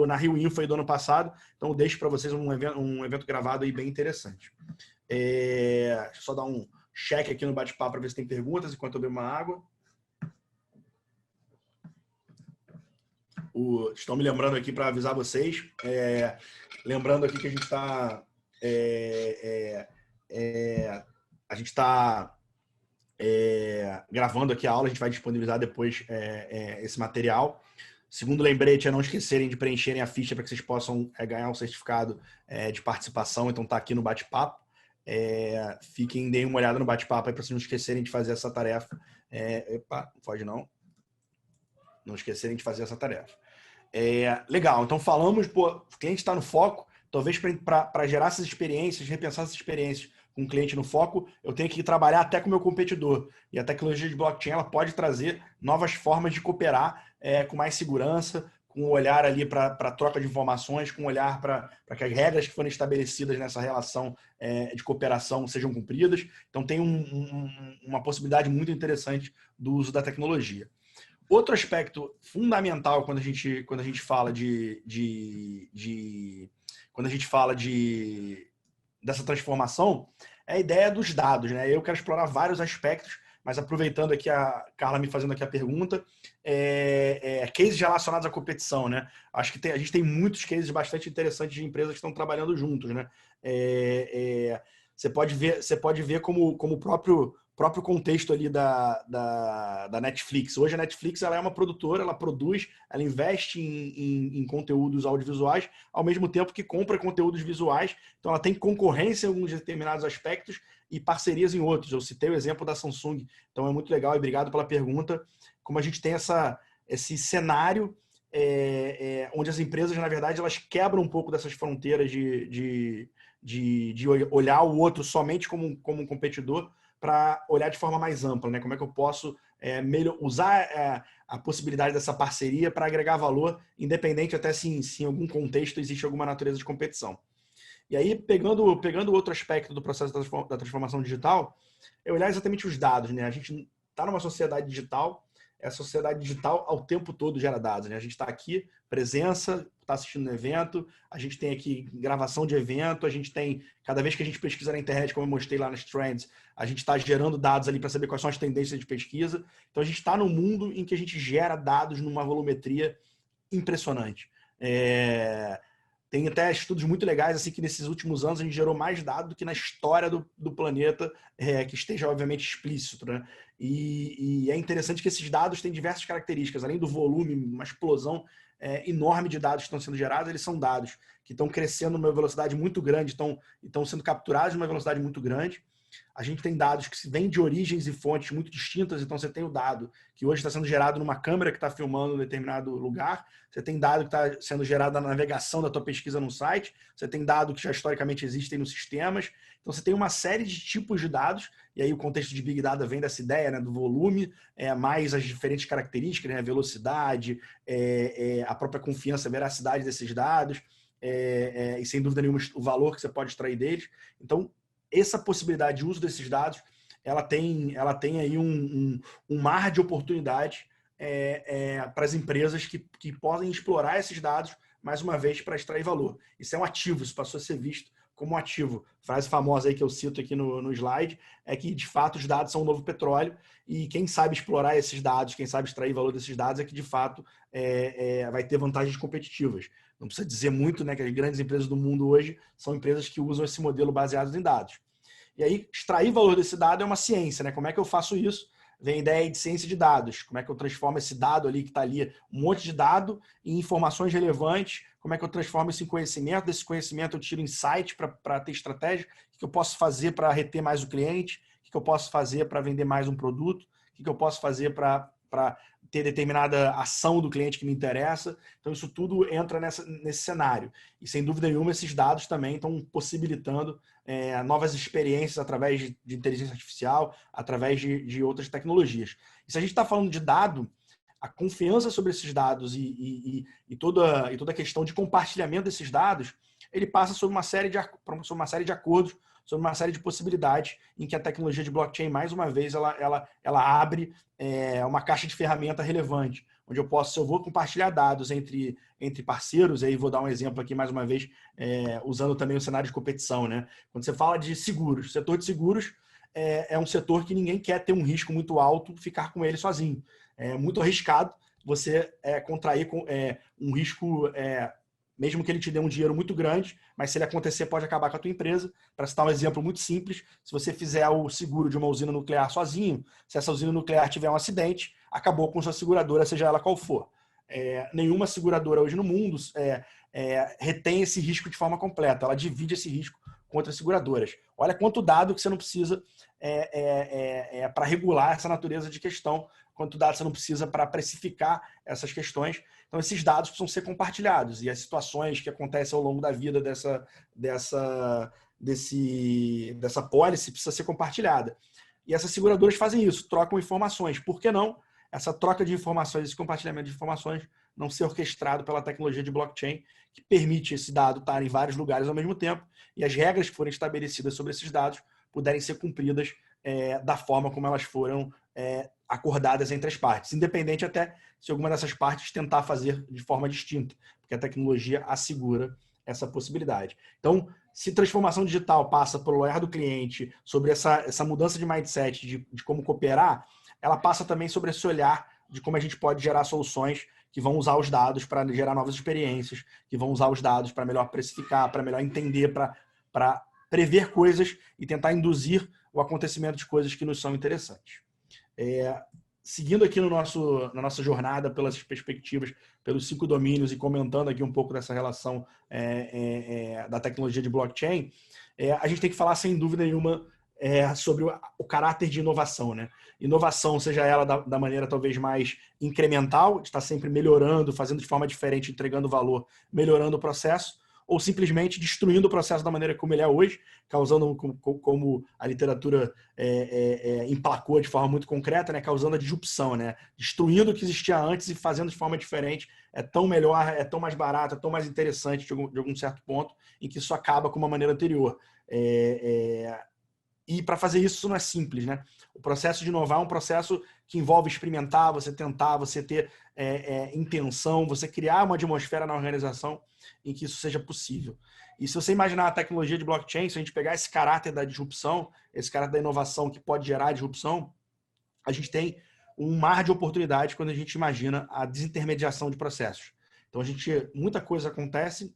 Speaker 1: na Rio Info aí do ano passado. Então eu deixo para vocês um evento gravado aí bem interessante. Deixa eu só dar um check aqui no bate-papo para ver se tem perguntas enquanto eu bebo uma água. Estão me lembrando aqui para avisar vocês. Lembrando aqui que a gente está gravando aqui a aula, a gente vai disponibilizar depois esse material. Segundo lembrete é não esquecerem de preencherem a ficha para que vocês possam ganhar um certificado de participação. Então tá aqui no bate-papo. Deem uma olhada no bate-papo para vocês não esquecerem de fazer essa tarefa. Epa, não pode não. Não esquecerem de fazer essa tarefa. Legal, então falamos, o cliente está no foco, talvez para gerar essas experiências, repensar essas experiências com o cliente no foco, eu tenho que trabalhar até com o meu competidor. E a tecnologia de blockchain ela pode trazer novas formas de cooperar com mais segurança, com um olhar ali para troca de informações, com um olhar para que as regras que forem estabelecidas nessa relação de cooperação sejam cumpridas. Então tem uma possibilidade muito interessante do uso da tecnologia. Outro aspecto fundamental quando a gente fala quando a gente fala dessa transformação é a ideia dos dados, né? Eu quero explorar vários aspectos, mas aproveitando aqui a Carla me fazendo aqui a pergunta, cases relacionados à competição, né? Acho que a gente tem muitos cases bastante interessantes de empresas que estão trabalhando juntos, né? Você pode ver como o próprio contexto ali da Netflix. Hoje a Netflix ela é uma produtora, ela produz, ela investe em conteúdos audiovisuais, ao mesmo tempo que compra conteúdos visuais. Então ela tem concorrência em alguns determinados aspectos e parcerias em outros. Eu citei o exemplo da Samsung, então é muito legal e obrigado pela pergunta. Como a gente tem esse cenário onde as empresas, na verdade, elas quebram um pouco dessas fronteiras de olhar o outro somente como um competidor para olhar de forma mais ampla, né? Como é que eu posso usar a possibilidade dessa parceria para agregar valor, independente até se em algum contexto existe alguma natureza de competição. E aí, pegando outro aspecto do processo da transformação digital, é olhar exatamente os dados, né? A gente está numa sociedade digital, a sociedade digital ao tempo todo gera dados, né? A gente está aqui, presença, está assistindo um evento, a gente tem aqui gravação de evento, a gente tem, cada vez que a gente pesquisa na internet, como eu mostrei lá nas trends, a gente está gerando dados ali para saber quais são as tendências de pesquisa. Então a gente está num mundo em que a gente gera dados numa volumetria impressionante. Tem até estudos muito legais, assim, que nesses últimos anos a gente gerou mais dados do que na história do planeta, que esteja, obviamente, explícito, né? E é interessante que esses dados têm diversas características. Além do volume, uma explosão enorme de dados que estão sendo gerados, eles são dados que estão crescendo numa velocidade muito grande, estão sendo capturados numa velocidade muito grande. A gente tem dados que vêm de origens e fontes muito distintas, então você tem o dado que hoje está sendo gerado numa câmera que está filmando um determinado lugar, você tem dado que está sendo gerado na navegação da tua pesquisa no site, você tem dado que já historicamente existem nos sistemas, então você tem uma série de tipos de dados, e aí o contexto de Big Data vem dessa ideia, né, do volume, mais as diferentes características, né, a velocidade, a própria confiança, a veracidade desses dados, e sem dúvida nenhuma o valor que você pode extrair deles. Então, essa possibilidade de uso desses dados, ela tem aí um mar de oportunidades para as empresas que podem explorar esses dados, mais uma vez, para extrair valor. Isso é um ativo, isso passou a ser visto como um ativo. Frase famosa aí que eu cito aqui no slide, é que, de fato, os dados são o novo petróleo e quem sabe explorar esses dados, quem sabe extrair valor desses dados é que, de fato, vai ter vantagens competitivas. Não precisa dizer muito, né, que as grandes empresas do mundo hoje são empresas que usam esse modelo baseado em dados. E aí, extrair valor desse dado é uma ciência, né? Como é que eu faço isso? Vem a ideia de ciência de dados. Como é que eu transformo esse dado ali, que está ali, um monte de dado, em informações relevantes? Como é que eu transformo isso em conhecimento? Desse conhecimento eu tiro insight para ter estratégia? O que eu posso fazer para reter mais o cliente? O que eu posso fazer para vender mais um produto? O que eu posso fazer para ter determinada ação do cliente que me interessa? Então, isso tudo entra nesse cenário. E, sem dúvida nenhuma, esses dados também estão possibilitando novas experiências através de inteligência artificial, através de outras tecnologias. E se a gente está falando de dado, a confiança sobre esses dados e toda a questão de compartilhamento desses dados, ele passa sobre uma série de acordos, sobre uma série de possibilidades em que a tecnologia de blockchain, mais uma vez, ela abre uma caixa de ferramenta relevante, onde se eu vou compartilhar dados entre parceiros, aí vou dar um exemplo aqui mais uma vez, usando também o cenário de competição, né? Quando você fala de seguros, o setor de seguros é um setor que ninguém quer ter um risco muito alto, ficar com ele sozinho. É muito arriscado você contrair um risco, mesmo que ele te dê um dinheiro muito grande, mas se ele acontecer pode acabar com a tua empresa. Para citar um exemplo muito simples, se você fizer o seguro de uma usina nuclear sozinho, se essa usina nuclear tiver um acidente, acabou com sua seguradora, seja ela qual for. Nenhuma seguradora hoje no mundo retém esse risco de forma completa, ela divide esse risco com outras seguradoras. Olha quanto dado que você não precisa para regular essa natureza de questão, quanto dado você não precisa para precificar essas questões. Então, esses dados precisam ser compartilhados e as situações que acontecem ao longo da vida dessa pólice precisa ser compartilhada. E essas seguradoras fazem isso, trocam informações. Por que não essa troca de informações, esse compartilhamento de informações não ser orquestrado pela tecnologia de blockchain, que permite esse dado estar em vários lugares ao mesmo tempo e as regras que forem estabelecidas sobre esses dados puderem ser cumpridas da forma como elas foram acordadas entre as partes, independente até se alguma dessas partes tentar fazer de forma distinta, porque a tecnologia assegura essa possibilidade. Então, se transformação digital passa pelo olhar do cliente, sobre essa mudança de mindset, de como cooperar, ela passa também sobre esse olhar de como a gente pode gerar soluções que vão usar os dados para gerar novas experiências, que vão usar os dados para melhor precificar, para melhor entender, para prever coisas e tentar induzir o acontecimento de coisas que nos são interessantes. Seguindo aqui na nossa jornada pelas perspectivas, pelos 5 domínios e comentando aqui um pouco dessa relação da tecnologia de blockchain, a gente tem que falar sem dúvida nenhuma sobre o caráter de inovação, né? Inovação, seja ela da maneira talvez mais incremental, de estar sempre melhorando, fazendo de forma diferente, entregando valor, melhorando o processo, ou simplesmente destruindo o processo da maneira como ele é hoje, causando, como a literatura emplacou de forma muito concreta, né, causando a disrupção, né, destruindo o que existia antes e fazendo de forma diferente. É tão melhor, é tão mais barato, é tão mais interessante de algum certo ponto, em que isso acaba com uma maneira anterior. E para fazer isso não é simples, né? O processo de inovar é um processo que envolve experimentar, você tentar, você ter intenção, você criar uma atmosfera na organização em que isso seja possível. E se você imaginar a tecnologia de blockchain, se a gente pegar esse caráter da disrupção, esse caráter da inovação que pode gerar disrupção, a gente tem um mar de oportunidades quando a gente imagina a desintermediação de processos. Então, muita coisa acontece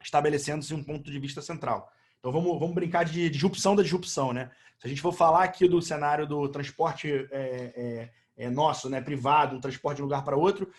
Speaker 1: estabelecendo-se um ponto de vista central. Então, vamos brincar de disrupção da disrupção, né? Se a gente for falar aqui do cenário do transporte nosso, né, privado, um transporte de um lugar para outro,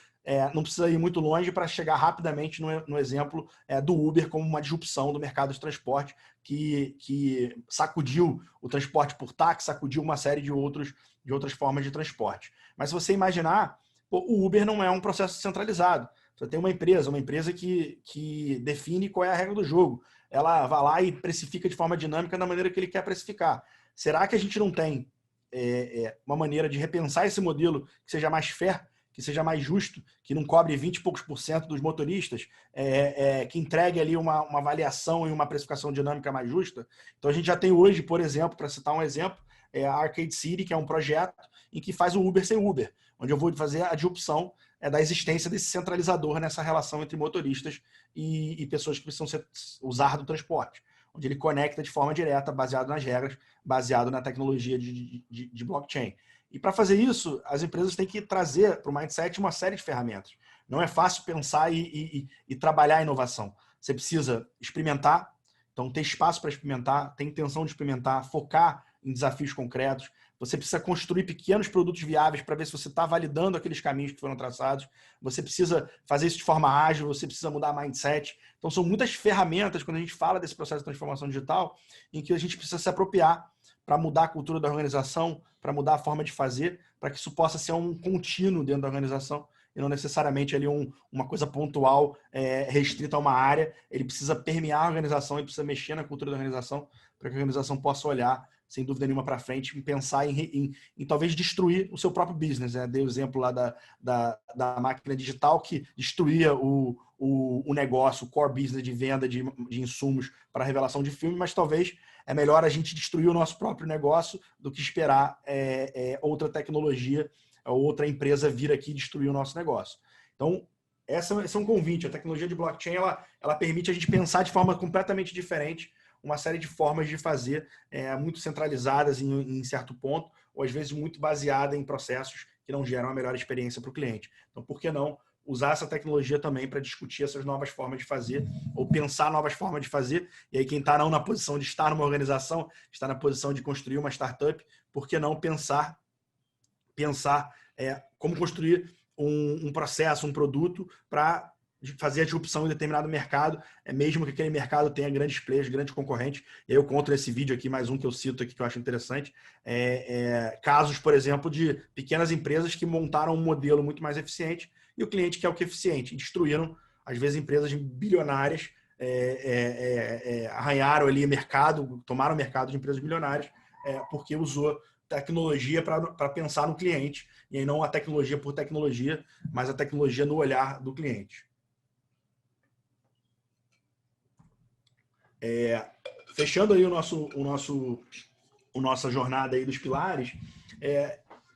Speaker 1: não precisa ir muito longe para chegar rapidamente no exemplo do Uber como uma disrupção do mercado de transporte que sacudiu o transporte por táxi, sacudiu uma série de outras formas de transporte. Mas se você imaginar, o Uber não é um processo centralizado. Você tem uma empresa que define qual é a regra do jogo. Ela vai lá e precifica de forma dinâmica da maneira que ele quer precificar. Será que a gente não tem uma maneira de repensar esse modelo que seja mais fair, que seja mais justo, que não cobre 20 e poucos % dos motoristas, que entregue ali uma avaliação e uma precificação dinâmica mais justa? Então a gente já tem hoje, por exemplo, para citar um exemplo, a Arcade City, que é um projeto em que faz o Uber sem Uber, onde eu vou fazer a disrupção da existência desse centralizador nessa relação entre motoristas e pessoas que precisam usar do transporte, onde ele conecta de forma direta, baseado nas regras, baseado na tecnologia de blockchain. E para fazer isso, as empresas têm que trazer para o mindset uma série de ferramentas. Não é fácil pensar e trabalhar a inovação. Você precisa experimentar, então ter espaço para experimentar, ter intenção de experimentar, focar em desafios concretos. Você precisa construir pequenos produtos viáveis para ver se você está validando aqueles caminhos que foram traçados. Você precisa fazer isso de forma ágil, você precisa mudar mindset. Então, são muitas ferramentas, quando a gente fala desse processo de transformação digital, em que a gente precisa se apropriar para mudar a cultura da organização, para mudar a forma de fazer, para que isso possa ser um contínuo dentro da organização e não necessariamente ali uma coisa pontual, restrita a uma área. Ele precisa permear a organização e precisa mexer na cultura da organização para que a organização possa olhar sem dúvida nenhuma para frente, em pensar em talvez destruir o seu próprio business. Né? Dei o exemplo lá da máquina digital que destruía o negócio, o core business de venda de insumos para revelação de filme, mas talvez é melhor a gente destruir o nosso próprio negócio do que esperar outra tecnologia, outra empresa vir aqui e destruir o nosso negócio. Então, esse é um convite. A tecnologia de blockchain ela permite a gente pensar de forma completamente diferente uma série de formas de fazer muito centralizadas em certo ponto, ou às vezes muito baseada em processos que não geram a melhor experiência para o cliente. Então, por que não usar essa tecnologia também para discutir essas novas formas de fazer, ou pensar novas formas de fazer? E aí quem está não na posição de estar numa organização, está na posição de construir uma startup, por que não pensar como construir um processo, um produto para fazer a disrupção em determinado mercado, mesmo que aquele mercado tenha grandes players, grandes concorrentes. E aí eu conto nesse vídeo aqui, mais um que eu cito aqui que eu acho interessante, casos, por exemplo, de pequenas empresas que montaram um modelo muito mais eficiente e o cliente quer o que é eficiente. E destruíram, às vezes, empresas bilionárias, arranharam ali mercado, tomaram mercado de empresas bilionárias, porque usou tecnologia para pensar no cliente, e aí não a tecnologia por tecnologia, mas a tecnologia no olhar do cliente. Fechando aí nossa jornada aí dos pilares,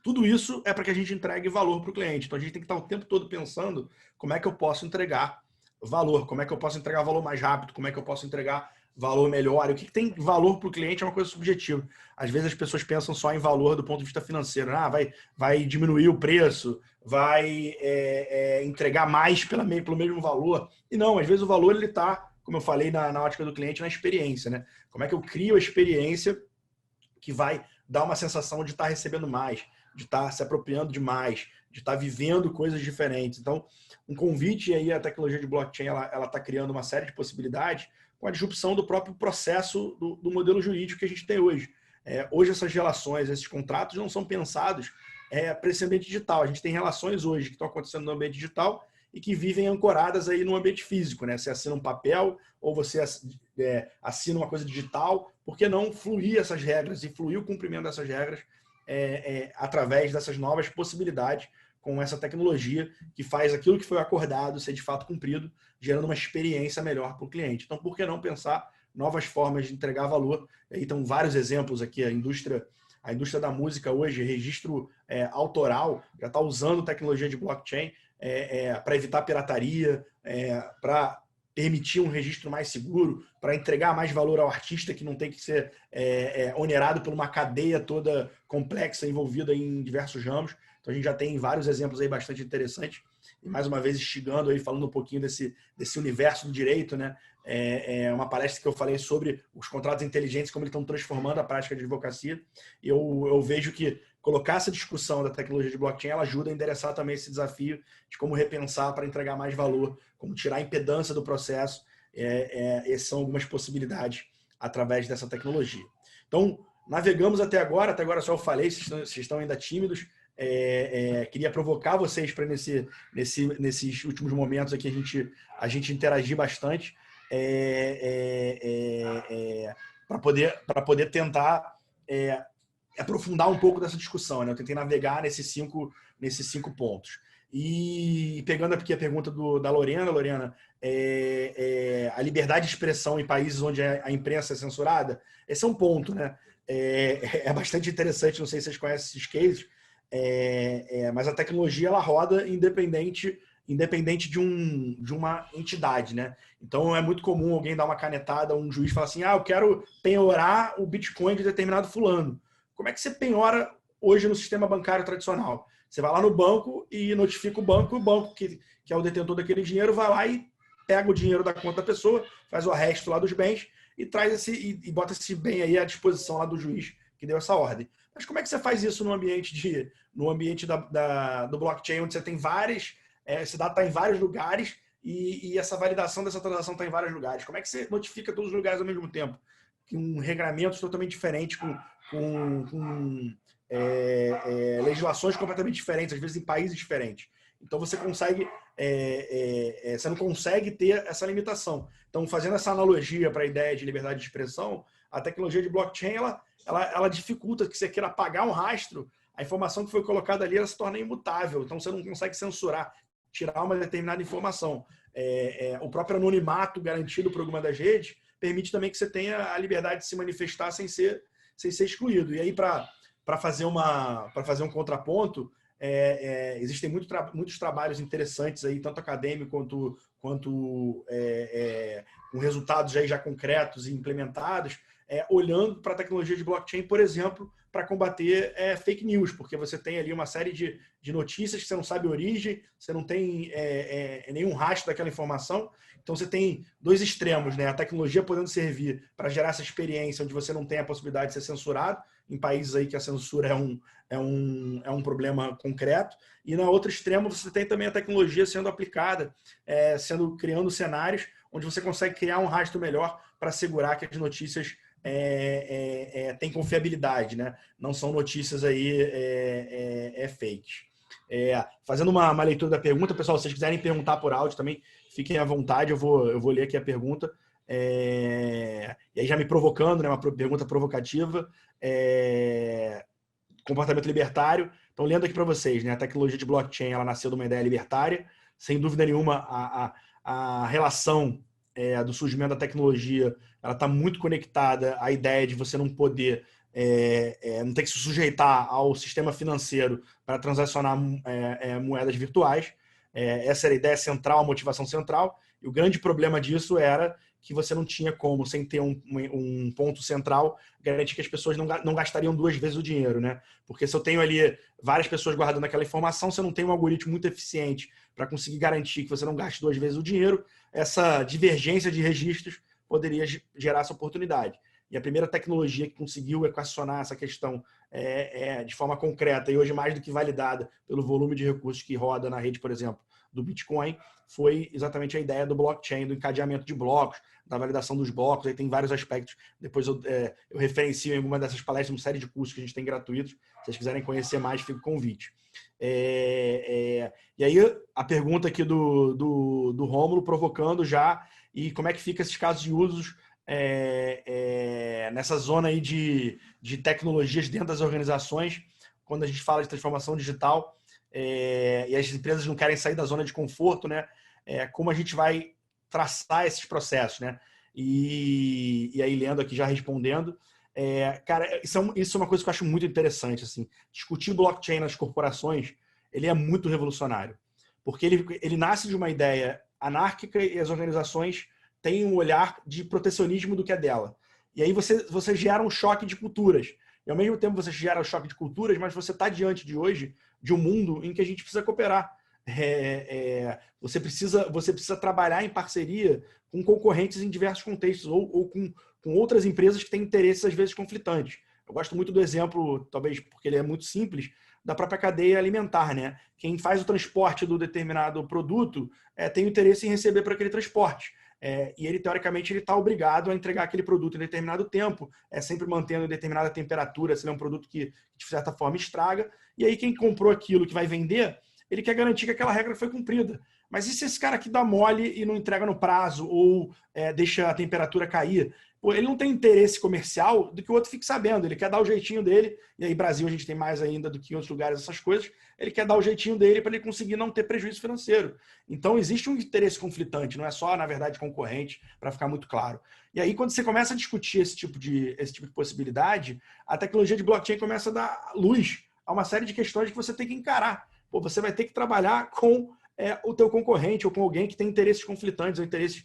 Speaker 1: Tudo isso é para que a gente entregue valor para o cliente. Então, a gente tem que estar o tempo todo pensando como é que eu posso entregar valor, como é que eu posso entregar valor mais rápido, como é que eu posso entregar valor melhor. E o que tem valor para o cliente é uma coisa subjetiva. Às vezes as pessoas pensam só em valor do ponto de vista financeiro. Vai diminuir o preço, vai entregar mais pelo mesmo valor. E não, às vezes o valor ele está, como eu falei, na ótica do cliente, na experiência, né? Como é que eu crio a experiência que vai dar uma sensação de estar recebendo mais, de estar se apropriando de mais, de estar vivendo coisas diferentes. Então, um convite aí, a tecnologia de blockchain, ela está criando uma série de possibilidades com a disrupção do próprio processo do modelo jurídico que a gente tem hoje. Hoje, essas relações, esses contratos não são pensados para esse ambiente digital. A gente tem relações hoje que estão acontecendo no ambiente digital e que vivem ancoradas aí no ambiente físico, né? Você assina um papel ou você assina uma coisa digital. Por que não fluir essas regras e fluir o cumprimento dessas regras através dessas novas possibilidades com essa tecnologia que faz aquilo que foi acordado ser de fato cumprido, gerando uma experiência melhor para o cliente. Então, por que não pensar novas formas de entregar valor? Aí estão vários exemplos aqui. A indústria da música hoje, registro autoral, já está usando tecnologia de blockchain para evitar pirataria, para permitir um registro mais seguro, para entregar mais valor ao artista, que não tem que ser onerado por uma cadeia toda complexa, envolvida em diversos ramos. Então, a gente já tem vários exemplos aí bastante interessantes. E, mais uma vez, instigando aí, falando um pouquinho desse universo do direito, né? Uma palestra que eu falei sobre os contratos inteligentes, como eles estão transformando a prática de advocacia. E eu vejo que colocar essa discussão da tecnologia de blockchain, ela ajuda a endereçar também esse desafio de como repensar para entregar mais valor, como tirar a impedância do processo. Essas são algumas possibilidades através dessa tecnologia. Então, navegamos até agora só eu falei, vocês estão ainda tímidos. Queria provocar vocês para nesses últimos momentos aqui a gente interagir bastante para poder tentar aprofundar um pouco dessa discussão, né? Eu tentei navegar nesses cinco pontos. E pegando aqui a pergunta da Lorena, a liberdade de expressão em países onde a imprensa é censurada, esse é um ponto, né? É bastante interessante, não sei se vocês conhecem esses cases, mas a tecnologia ela roda independente de uma entidade, né? Então é muito comum alguém dar uma canetada, um juiz falar assim, eu quero penhorar o Bitcoin de determinado fulano. Como é que você penhora hoje no sistema bancário tradicional? Você vai lá no banco e notifica o banco que é o detentor daquele dinheiro, vai lá e pega o dinheiro da conta da pessoa, faz o arresto lá dos bens e traz e bota esse bem aí à disposição lá do juiz que deu essa ordem. Mas como é que você faz isso no ambiente do blockchain, onde você tem esse dado está em vários lugares e essa validação dessa transação está em vários lugares? Como é que você notifica todos os lugares ao mesmo tempo? Com regramentos totalmente diferentes, com legislações completamente diferentes, às vezes em países diferentes. Então você não consegue ter essa limitação. Então, fazendo essa analogia para a ideia de liberdade de expressão, a tecnologia de blockchain ela dificulta que você queira apagar um rastro, a informação que foi colocada ali ela se torna imutável. Então você não consegue censurar, tirar uma determinada informação. O próprio anonimato garantido por alguma das redes permite também que você tenha a liberdade de se manifestar sem ser excluído. E aí, para fazer um contraponto, existem muitos trabalhos interessantes aí, tanto acadêmicos quanto com resultados aí já concretos e implementados, olhando para a tecnologia de blockchain, por exemplo, para combater fake news, porque você tem ali uma série de notícias que você não sabe a origem, você não tem nenhum rastro daquela informação. Então você tem dois extremos, né? A tecnologia podendo servir para gerar essa experiência onde você não tem a possibilidade de ser censurado, em países aí que a censura é um problema concreto, e na outra extremo você tem também a tecnologia sendo aplicada, criando cenários onde você consegue criar um rastro melhor para assegurar que as notícias têm confiabilidade, né? Não são notícias aí fakes. Fazendo uma leitura da pergunta, pessoal, se vocês quiserem perguntar por áudio também, fiquem à vontade, eu vou ler aqui a pergunta. E aí já me provocando, né, uma pergunta provocativa, comportamento libertário. Então, lendo aqui para vocês, né, a tecnologia de blockchain ela nasceu de uma ideia libertária, sem dúvida nenhuma a relação do surgimento da tecnologia ela está muito conectada à ideia de você não poder não ter que se sujeitar ao sistema financeiro para transacionar moedas virtuais. Essa era a ideia central, a motivação central. E o grande problema disso era que você não tinha como, sem ter um ponto central, garantir que as pessoas não gastariam 2 vezes o dinheiro, né? Porque se eu tenho ali várias pessoas guardando aquela informação, se eu não tenho um algoritmo muito eficiente para conseguir garantir que você não gaste 2 vezes o dinheiro, essa divergência de registros poderia gerar essa oportunidade. E a primeira tecnologia que conseguiu equacionar essa questão de forma concreta e hoje mais do que validada pelo volume de recursos que roda na rede, por exemplo, do Bitcoin, foi exatamente a ideia do blockchain, do encadeamento de blocos, da validação dos blocos. Aí tem vários aspectos. Depois eu referencio em alguma dessas palestras uma série de cursos que a gente tem gratuitos. Se vocês quiserem conhecer mais, fica o convite. E aí a pergunta aqui do Rômulo provocando já, e como é que fica esses casos de usos nessa zona aí de tecnologias dentro das organizações, quando a gente fala de transformação digital, e as empresas não querem sair da zona de conforto, né? Como a gente vai traçar esses processos, né? E aí, lendo aqui, já respondendo, cara, isso é uma coisa que eu acho muito interessante, assim. Discutir blockchain nas corporações, ele é muito revolucionário, porque ele nasce de uma ideia anárquica e as organizações têm um olhar de protecionismo do que é dela. E aí você gera um choque de culturas. E ao mesmo tempo você gera um choque de culturas, mas você está diante de hoje de um mundo em que a gente precisa cooperar. Você precisa trabalhar em parceria com concorrentes em diversos contextos ou com outras empresas que têm interesses às vezes conflitantes. Eu gosto muito do exemplo, talvez porque ele é muito simples, da própria cadeia alimentar, né? Quem faz o transporte do determinado produto tem interesse em receber por aquele transporte. E ele, teoricamente, ele está obrigado a entregar aquele produto em determinado tempo, sempre mantendo determinada temperatura, se ele é um produto que, de certa forma, estraga. E aí, quem comprou aquilo que vai vender, ele quer garantir que aquela regra foi cumprida. Mas e se esse cara aqui dá mole e não entrega no prazo ou deixa a temperatura cair? Pô, ele não tem interesse comercial do que o outro fique sabendo. Ele quer dar o jeitinho dele, e aí Brasil a gente tem mais ainda do que em outros lugares essas coisas. Ele quer dar o jeitinho dele para ele conseguir não ter prejuízo financeiro. Então existe um interesse conflitante, não é só, na verdade, concorrente, para ficar muito claro. E aí, quando você começa a discutir esse tipo de possibilidade, a tecnologia de blockchain começa a dar luz a uma série de questões que você tem que encarar. Pô, você vai ter que trabalhar com o teu concorrente ou com alguém que tem interesses conflitantes ou interesses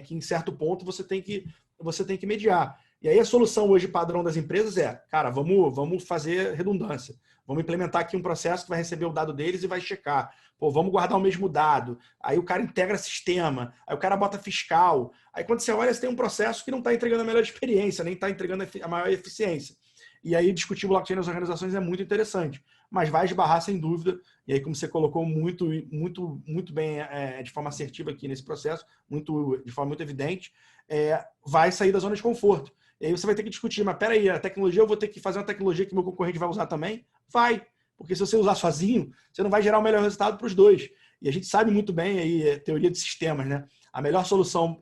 Speaker 1: que em certo ponto você tem que mediar. E aí a solução hoje padrão das empresas cara, vamos fazer redundância. Vamos implementar aqui um processo que vai receber o dado deles e vai checar. Pô, vamos guardar o mesmo dado. Aí o cara integra sistema, aí o cara bota fiscal. Aí quando você olha, você tem um processo que não está entregando a melhor experiência, nem está entregando a maior eficiência. E aí discutir blockchain nas organizações é muito interessante, mas vai esbarrar sem dúvida, e aí como você colocou muito bem de forma assertiva aqui nesse processo, de forma muito evidente, vai sair da zona de conforto. E aí você vai ter que discutir, mas peraí, a tecnologia, eu vou ter que fazer uma tecnologia que meu concorrente vai usar também? Vai, porque se você usar sozinho, você não vai gerar o melhor resultado para os dois. E a gente sabe muito bem aí, teoria de sistemas, né? A melhor solução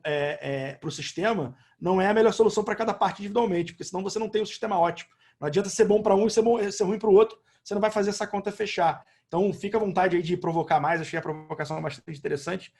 Speaker 1: para o sistema não é a melhor solução para cada parte individualmente, porque senão você não tem um sistema ótimo. Não adianta ser bom para um e ser ruim para o outro, você não vai fazer essa conta fechar. Então, fica à vontade aí de provocar mais, achei a provocação bastante interessante,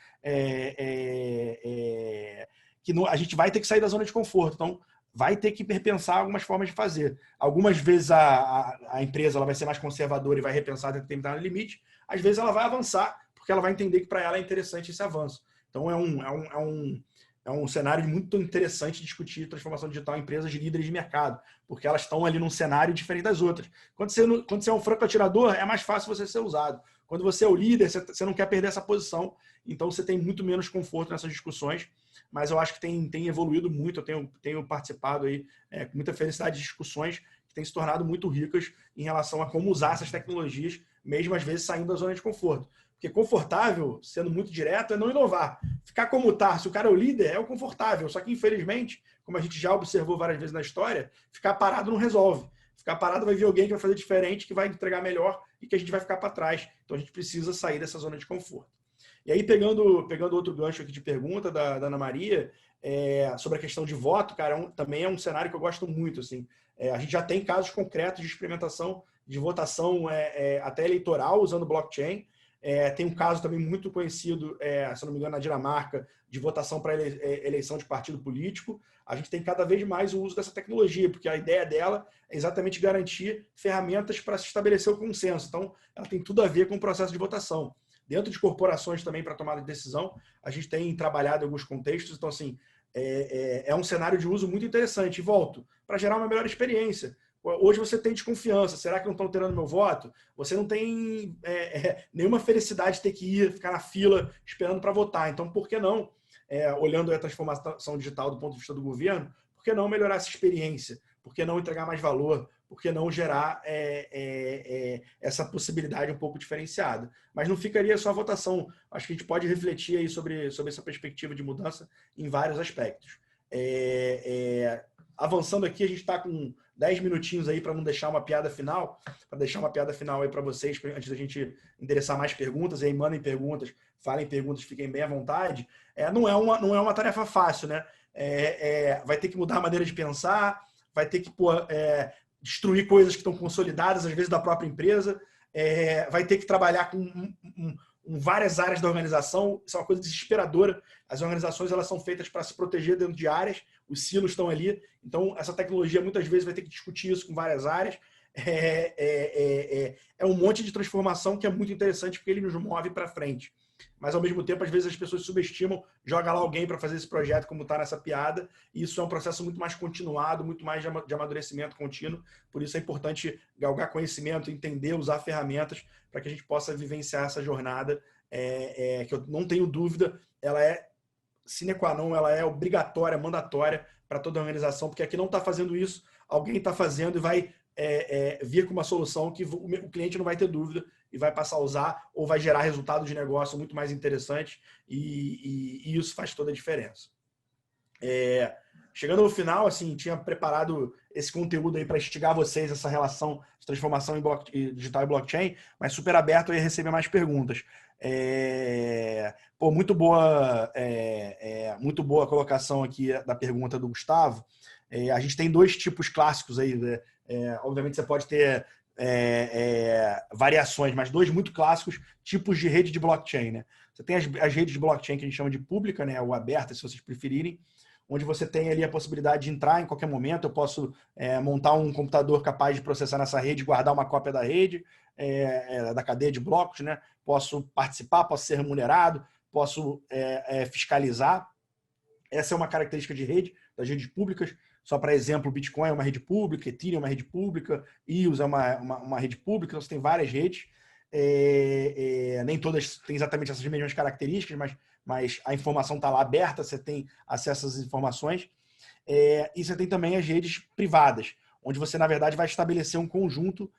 Speaker 1: que a gente vai ter que sair da zona de conforto, então vai ter que repensar algumas formas de fazer. Algumas vezes a empresa ela vai ser mais conservadora e vai repensar até determinado limite, às vezes ela vai avançar, porque ela vai entender que para ela é interessante esse avanço. Então, é um cenário muito interessante de discutir transformação digital em empresas de líderes de mercado, porque elas estão ali num cenário diferente das outras. Quando você é um franco atirador, é mais fácil você ser usado. Quando você é o líder, você não quer perder essa posição, então você tem muito menos conforto nessas discussões, mas eu acho que tem evoluído muito, eu tenho participado aí com muita felicidade de discussões que têm se tornado muito ricas em relação a como usar essas tecnologias, mesmo às vezes saindo da zona de conforto. Porque confortável, sendo muito direto, é não inovar. Ficar como está, se o cara é o líder, é o confortável. Só que, infelizmente, como a gente já observou várias vezes na história, ficar parado não resolve. Ficar parado vai vir alguém que vai fazer diferente, que vai entregar melhor e que a gente vai ficar para trás. Então, a gente precisa sair dessa zona de conforto. E aí, pegando outro gancho aqui de pergunta da Ana Maria, sobre a questão de voto, cara, também é um cenário que eu gosto muito. Assim. A gente já tem casos concretos de experimentação de votação até eleitoral usando blockchain. Tem um caso também muito conhecido, se não me engano, na Dinamarca, de votação para eleição de partido político. A gente tem cada vez mais o uso dessa tecnologia, porque a ideia dela é exatamente garantir ferramentas para se estabelecer o consenso. Então, ela tem tudo a ver com o processo de votação. Dentro de corporações também, para tomada de decisão, a gente tem trabalhado em alguns contextos. Então, assim, é um cenário de uso muito interessante. E volto, para gerar uma melhor experiência. Hoje você tem desconfiança. Será que não estão alterando meu voto? Você não tem nenhuma felicidade de ter que ficar na fila esperando para votar. Então, por que não, olhando a transformação digital do ponto de vista do governo, por que não melhorar essa experiência? Por que não entregar mais valor? Por que não gerar essa possibilidade um pouco diferenciada? Mas não ficaria só a votação. Acho que a gente pode refletir aí sobre essa perspectiva de mudança em vários aspectos. Avançando aqui, a gente está com 10 minutinhos aí para não deixar uma piada final, aí para vocês, antes da gente endereçar mais perguntas. E aí mandem perguntas, falem perguntas, fiquem bem à vontade. Não é uma tarefa fácil, né? Vai ter que mudar a maneira de pensar, vai ter que destruir coisas que estão consolidadas, às vezes da própria empresa, vai ter que trabalhar com várias áreas da organização. Isso é uma coisa desesperadora. As organizações, elas são feitas para se proteger dentro de áreas, os silos estão ali, então essa tecnologia muitas vezes vai ter que discutir isso com várias áreas. É um monte de transformação que é muito interessante, porque ele nos move para frente. Mas, ao mesmo tempo, às vezes as pessoas subestimam, joga lá alguém para fazer esse projeto, como está nessa piada, e isso é um processo muito mais continuado, muito mais de amadurecimento contínuo. Por isso é importante galgar conhecimento, entender, usar ferramentas para que a gente possa vivenciar essa jornada, que eu não tenho dúvida, ela é sine qua non, ela é obrigatória, mandatória para toda a organização, porque aqui não está fazendo isso, alguém está fazendo e vai vir com uma solução que o cliente não vai ter dúvida e vai passar a usar, ou vai gerar resultado de negócio muito mais interessante, e isso faz toda a diferença. Chegando no final, assim, tinha preparado esse conteúdo aí para instigar vocês, essa relação de transformação digital e blockchain, mas super aberto a receber mais perguntas. Muito boa a colocação aqui da pergunta do Gustavo. A gente tem dois tipos clássicos aí, né? Obviamente você pode ter variações, mas dois muito clássicos tipos de rede de blockchain, né? Você tem as redes de blockchain que a gente chama de pública, né, ou aberta, se vocês preferirem, onde você tem ali a possibilidade de entrar em qualquer momento. Eu posso montar um computador capaz de processar nessa rede, guardar uma cópia da rede, da cadeia de blocos, né? Posso participar, posso ser remunerado, posso fiscalizar. Essa é uma característica de rede, das redes públicas. Só para exemplo, o Bitcoin é uma rede pública, Ethereum é uma rede pública, EOS é uma rede pública, então você tem várias redes. Nem todas têm exatamente essas mesmas características, mas a informação está lá aberta, você tem acesso às informações. E você tem também as redes privadas, onde você, na verdade, vai estabelecer um conjunto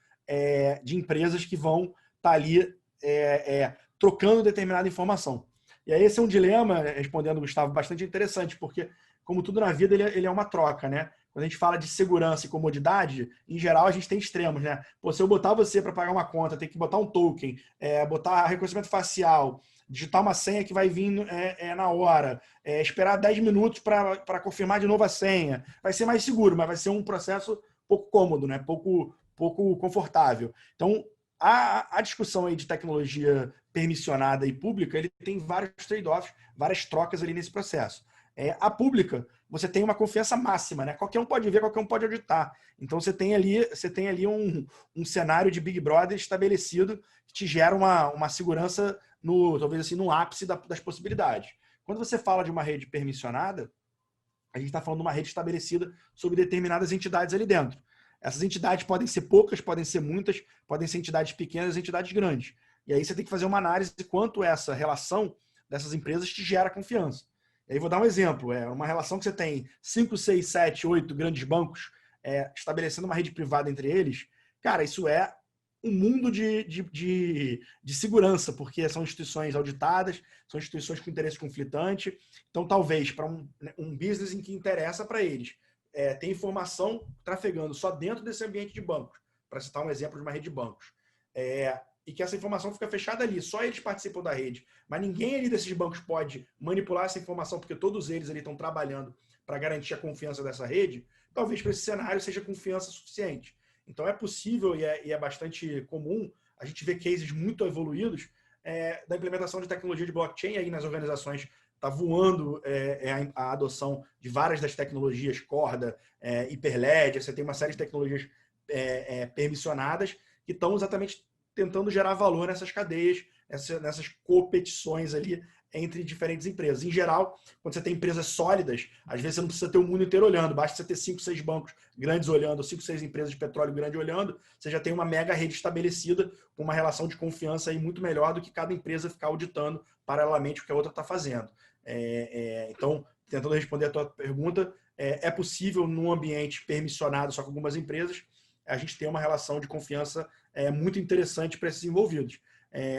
Speaker 1: de empresas que vão estar ali trocando determinada informação. E aí esse é um dilema, respondendo o Gustavo, bastante interessante, porque, como tudo na vida, ele é uma troca, né? Quando a gente fala de segurança e comodidade, em geral a gente tem extremos, né? Se eu botar você para pagar uma conta, tem que botar um token, botar reconhecimento facial, digitar uma senha que vai vir na hora, esperar 10 minutos para confirmar de novo a senha. Vai ser mais seguro, mas vai ser um processo pouco cômodo, né? Pouco confortável. Então, a discussão aí de tecnologia permissionada e pública, ele tem vários trade-offs, várias trocas ali nesse processo. A pública, você tem uma confiança máxima, né? Qualquer um pode ver, qualquer um pode auditar. Então você tem ali um cenário de Big Brother estabelecido que te gera uma segurança talvez assim, no ápice das possibilidades. Quando você fala de uma rede permissionada, a gente está falando de uma rede estabelecida sobre determinadas entidades ali dentro. Essas entidades podem ser poucas, podem ser muitas, podem ser entidades pequenas, entidades grandes. E aí você tem que fazer uma análise de quanto essa relação dessas empresas te gera confiança. E aí vou dar um exemplo. Uma relação que você tem 5, 6, 7, 8 grandes bancos estabelecendo uma rede privada entre eles. Cara, isso é um mundo de segurança, porque são instituições auditadas, são instituições com interesse conflitante. Então, talvez, para um business em que interessa para eles, tem informação trafegando só dentro desse ambiente de bancos, para citar um exemplo de uma rede de bancos. E que essa informação fica fechada ali, só eles participam da rede, mas ninguém ali desses bancos pode manipular essa informação, porque todos eles ali estão trabalhando para garantir a confiança dessa rede. Talvez para esse cenário seja confiança suficiente. Então é possível e é bastante comum a gente ver cases muito evoluídos da implementação de tecnologia de blockchain aí nas organizações. Está voando a adoção de várias das tecnologias, Corda, Hyperledger, você tem uma série de tecnologias permissionadas que estão exatamente tentando gerar valor nessas cadeias, nessas competições ali entre diferentes empresas. Em geral, quando você tem empresas sólidas, às vezes você não precisa ter o mundo inteiro olhando, basta você ter 5, 6 bancos grandes olhando, 5, 6 empresas de petróleo grande olhando, você já tem uma mega rede estabelecida com uma relação de confiança aí muito melhor do que cada empresa ficar auditando paralelamente o que a outra está fazendo. Então, tentando responder a tua pergunta, é possível num ambiente permissionado só com algumas empresas, a gente ter uma relação de confiança muito interessante para esses envolvidos.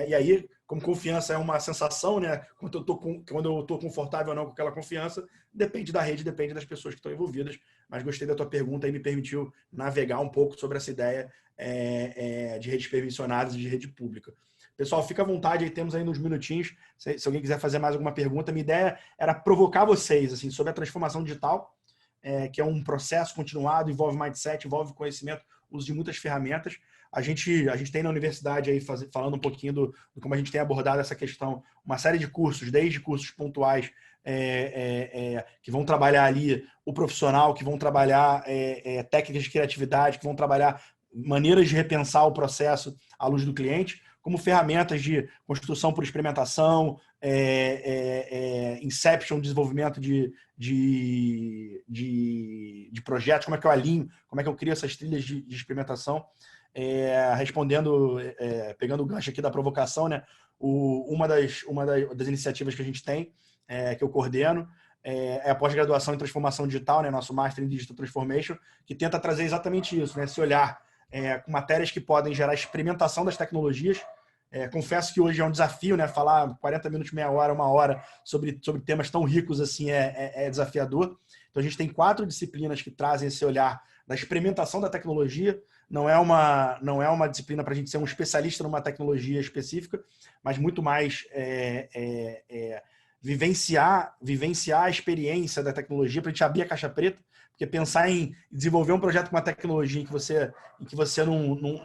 Speaker 1: E aí, como confiança é uma sensação, né? Quando eu estou confortável ou não com aquela confiança, depende da rede, depende das pessoas que estão envolvidas. Mas gostei da tua pergunta e me permitiu navegar um pouco sobre essa ideia de redes permissionadas e de rede pública. Pessoal, fica à vontade, aí temos ainda uns minutinhos. Se alguém quiser fazer mais alguma pergunta, minha ideia era provocar vocês assim, sobre a transformação digital, que é um processo continuado, envolve mindset, envolve conhecimento, uso de muitas ferramentas. A gente tem na universidade aí falando um pouquinho do como a gente tem abordado essa questão, uma série de cursos, desde cursos pontuais que vão trabalhar ali o profissional, que vão trabalhar técnicas de criatividade, que vão trabalhar maneiras de repensar o processo à luz do cliente, como ferramentas de construção por experimentação, inception, desenvolvimento de projetos, como é que eu alinho, como é que eu crio essas trilhas de experimentação. Respondendo, pegando o gancho aqui da provocação, né? Uma das iniciativas que a gente tem, que eu coordeno, é a pós-graduação em transformação digital, né? Nosso Master em Digital Transformation, que tenta trazer exatamente isso, né? Esse olhar com matérias que podem gerar experimentação das tecnologias. Confesso que hoje é um desafio, né? Falar 40 minutos, meia hora, uma hora sobre temas tão ricos assim é desafiador. Então a gente tem 4 disciplinas que trazem esse olhar da experimentação da tecnologia. Não é uma disciplina para a gente ser um especialista numa tecnologia específica, mas muito mais vivenciar a experiência da tecnologia para a gente abrir a caixa preta, porque pensar em desenvolver um projeto com uma tecnologia em que você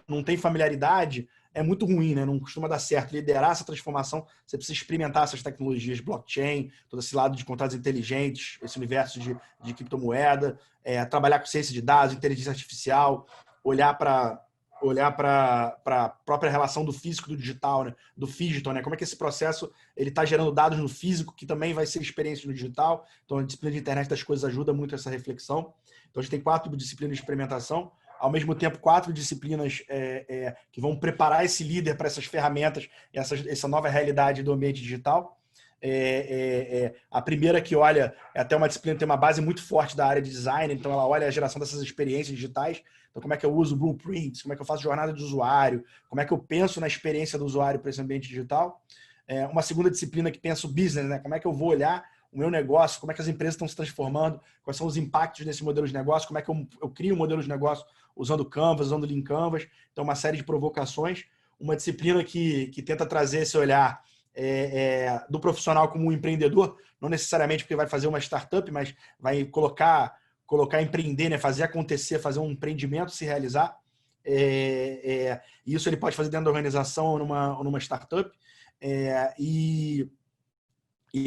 Speaker 1: não tem familiaridade é muito ruim, né? Não costuma dar certo. Liderar essa transformação, você precisa experimentar essas tecnologias, blockchain, todo esse lado de contratos inteligentes, esse universo de criptomoeda, trabalhar com ciência de dados, inteligência artificial, olhar para a própria relação do físico e do digital, né? Do digital, né? Como é que esse processo ele está gerando dados no físico, que também vai ser experiência no digital. Então, a disciplina de internet das coisas ajuda muito essa reflexão. Então, a gente tem 4 disciplinas de experimentação. Ao mesmo tempo, 4 disciplinas que vão preparar esse líder para essas ferramentas, essa nova realidade do ambiente digital. A primeira que olha, é até uma disciplina que tem uma base muito forte da área de design, então ela olha a geração dessas experiências digitais. Então, como é que eu uso blueprints, como é que eu faço jornada de usuário, como é que eu penso na experiência do usuário para esse ambiente digital. Uma segunda disciplina que pensa o business, né? Como é que eu vou olhar o meu negócio, como é que as empresas estão se transformando, quais são os impactos desse modelo de negócio, como é que eu crio um modelo de negócio usando Canvas, usando Lean Canvas. Então, uma série de provocações. Uma disciplina que tenta trazer esse olhar do profissional como um empreendedor, não necessariamente porque vai fazer uma startup, mas vai colocar empreender, né? Fazer acontecer, fazer um empreendimento se realizar. Isso ele pode fazer dentro da organização ou numa startup. E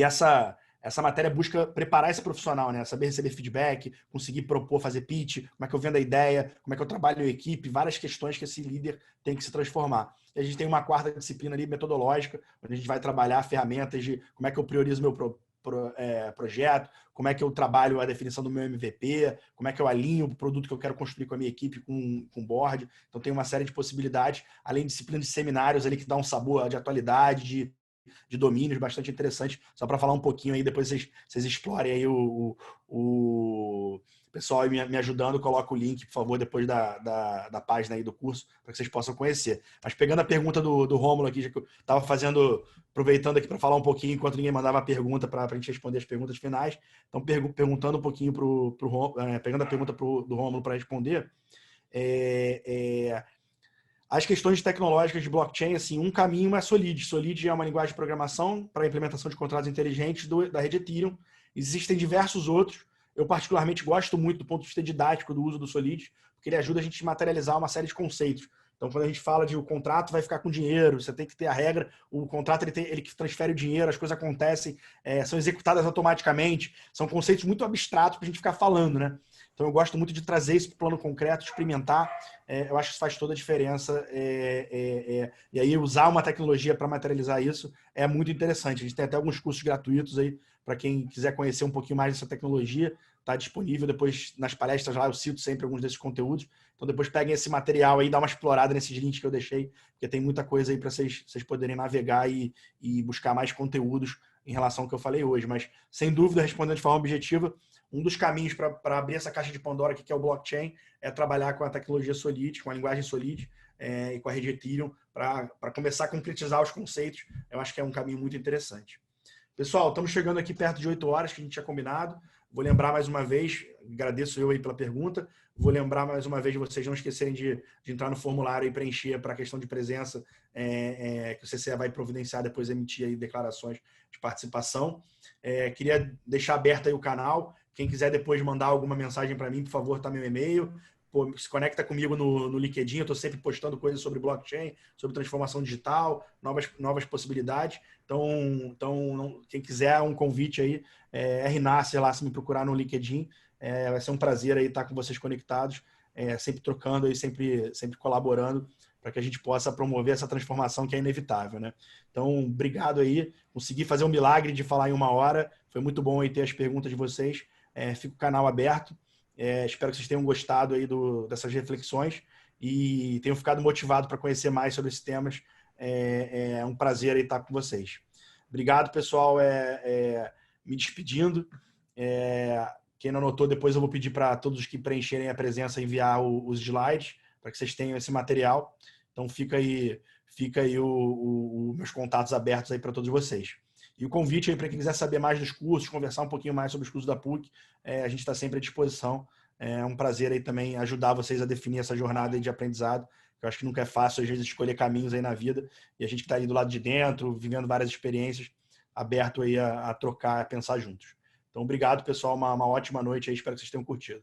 Speaker 1: essa matéria busca preparar esse profissional, né? Saber receber feedback, conseguir propor, fazer pitch, como é que eu vendo a ideia, como é que eu trabalho em equipe, várias questões que esse líder tem que se transformar. E a gente tem uma 4ª disciplina ali, metodológica, onde a gente vai trabalhar ferramentas de como é que eu priorizo meu projeto, como é que eu trabalho a definição do meu MVP, como é que eu alinho o produto que eu quero construir com a minha equipe, com o board. Então tem uma série de possibilidades, além de disciplinas de seminários ali que dá um sabor de atualidade, de domínios bastante interessantes, só para falar um pouquinho aí, depois vocês explorem aí o pessoal aí me ajudando, coloca o link, por favor, depois da página aí do curso, para que vocês possam conhecer. Mas pegando a pergunta do Rômulo aqui, já que eu estava aproveitando aqui para falar um pouquinho, enquanto ninguém mandava a pergunta, para a gente responder as perguntas finais, então perguntando um pouquinho pegando a pergunta do Rômulo para responder, as questões tecnológicas de blockchain, assim, um caminho é Solid. Solid é uma linguagem de programação para a implementação de contratos inteligentes da rede Ethereum. Existem diversos outros. Eu, particularmente, gosto muito do ponto de vista didático do uso do Solid, porque ele ajuda a gente a materializar uma série de conceitos. Então, quando a gente fala de o contrato vai ficar com dinheiro, você tem que ter a regra, o contrato ele que transfere o dinheiro, as coisas acontecem, são executadas automaticamente, são conceitos muito abstratos para a gente ficar falando, né? Então, eu gosto muito de trazer isso para o plano concreto, experimentar. Eu acho que isso faz toda a diferença. E aí, usar uma tecnologia para materializar isso é muito interessante. A gente tem até alguns cursos gratuitos aí para quem quiser conhecer um pouquinho mais dessa tecnologia. Está disponível. Depois, nas palestras lá, eu cito sempre alguns desses conteúdos. Então, depois peguem esse material aí, dá uma explorada nesses links que eu deixei, porque tem muita coisa aí para vocês poderem navegar e buscar mais conteúdos em relação ao que eu falei hoje. Mas, sem dúvida, respondendo de forma objetiva, um dos caminhos para abrir essa caixa de Pandora que é o blockchain é trabalhar com a tecnologia Solid, com a linguagem Solid e com a rede Ethereum para começar a concretizar os conceitos. Eu acho que é um caminho muito interessante. Pessoal, estamos chegando aqui perto de 8 horas que a gente tinha combinado. Vou lembrar mais uma vez, agradeço eu aí pela pergunta, vou lembrar mais uma vez de vocês não esquecerem de entrar no formulário e preencher para a questão de presença que o CCE vai providenciar, depois emitir aí declarações de participação. Queria deixar aberto aí o canal. Quem quiser depois mandar alguma mensagem para mim, por favor, tá meu e-mail. Se conecta comigo no LinkedIn, eu estou sempre postando coisas sobre blockchain, sobre transformação digital, novas possibilidades. Então, quem quiser um convite aí, RNasser lá, se me procurar no LinkedIn, vai ser um prazer aí estar com vocês conectados, sempre trocando aí, sempre colaborando para que a gente possa promover essa transformação que é inevitável, né? Então, obrigado aí, consegui fazer um milagre de falar em 1 hora, foi muito bom aí ter as perguntas de vocês, fica o canal aberto. Espero que vocês tenham gostado aí dessas reflexões e tenham ficado motivados para conhecer mais sobre esses temas. É um prazer aí estar com vocês. Obrigado, pessoal. Me despedindo. Quem não anotou, depois eu vou pedir para todos que preencherem a presença enviar os slides para que vocês tenham esse material. Então, fica aí meus contatos abertos aí para todos vocês. E o convite aí para quem quiser saber mais dos cursos, conversar um pouquinho mais sobre os cursos da PUC, a gente está sempre à disposição. É um prazer aí também ajudar vocês a definir essa jornada aí de aprendizado, que eu acho que nunca é fácil, às vezes, escolher caminhos aí na vida. E a gente que está aí do lado de dentro, vivendo várias experiências, aberto aí a trocar, a pensar juntos. Então, obrigado, pessoal. Uma ótima noite aí. Espero que vocês tenham curtido.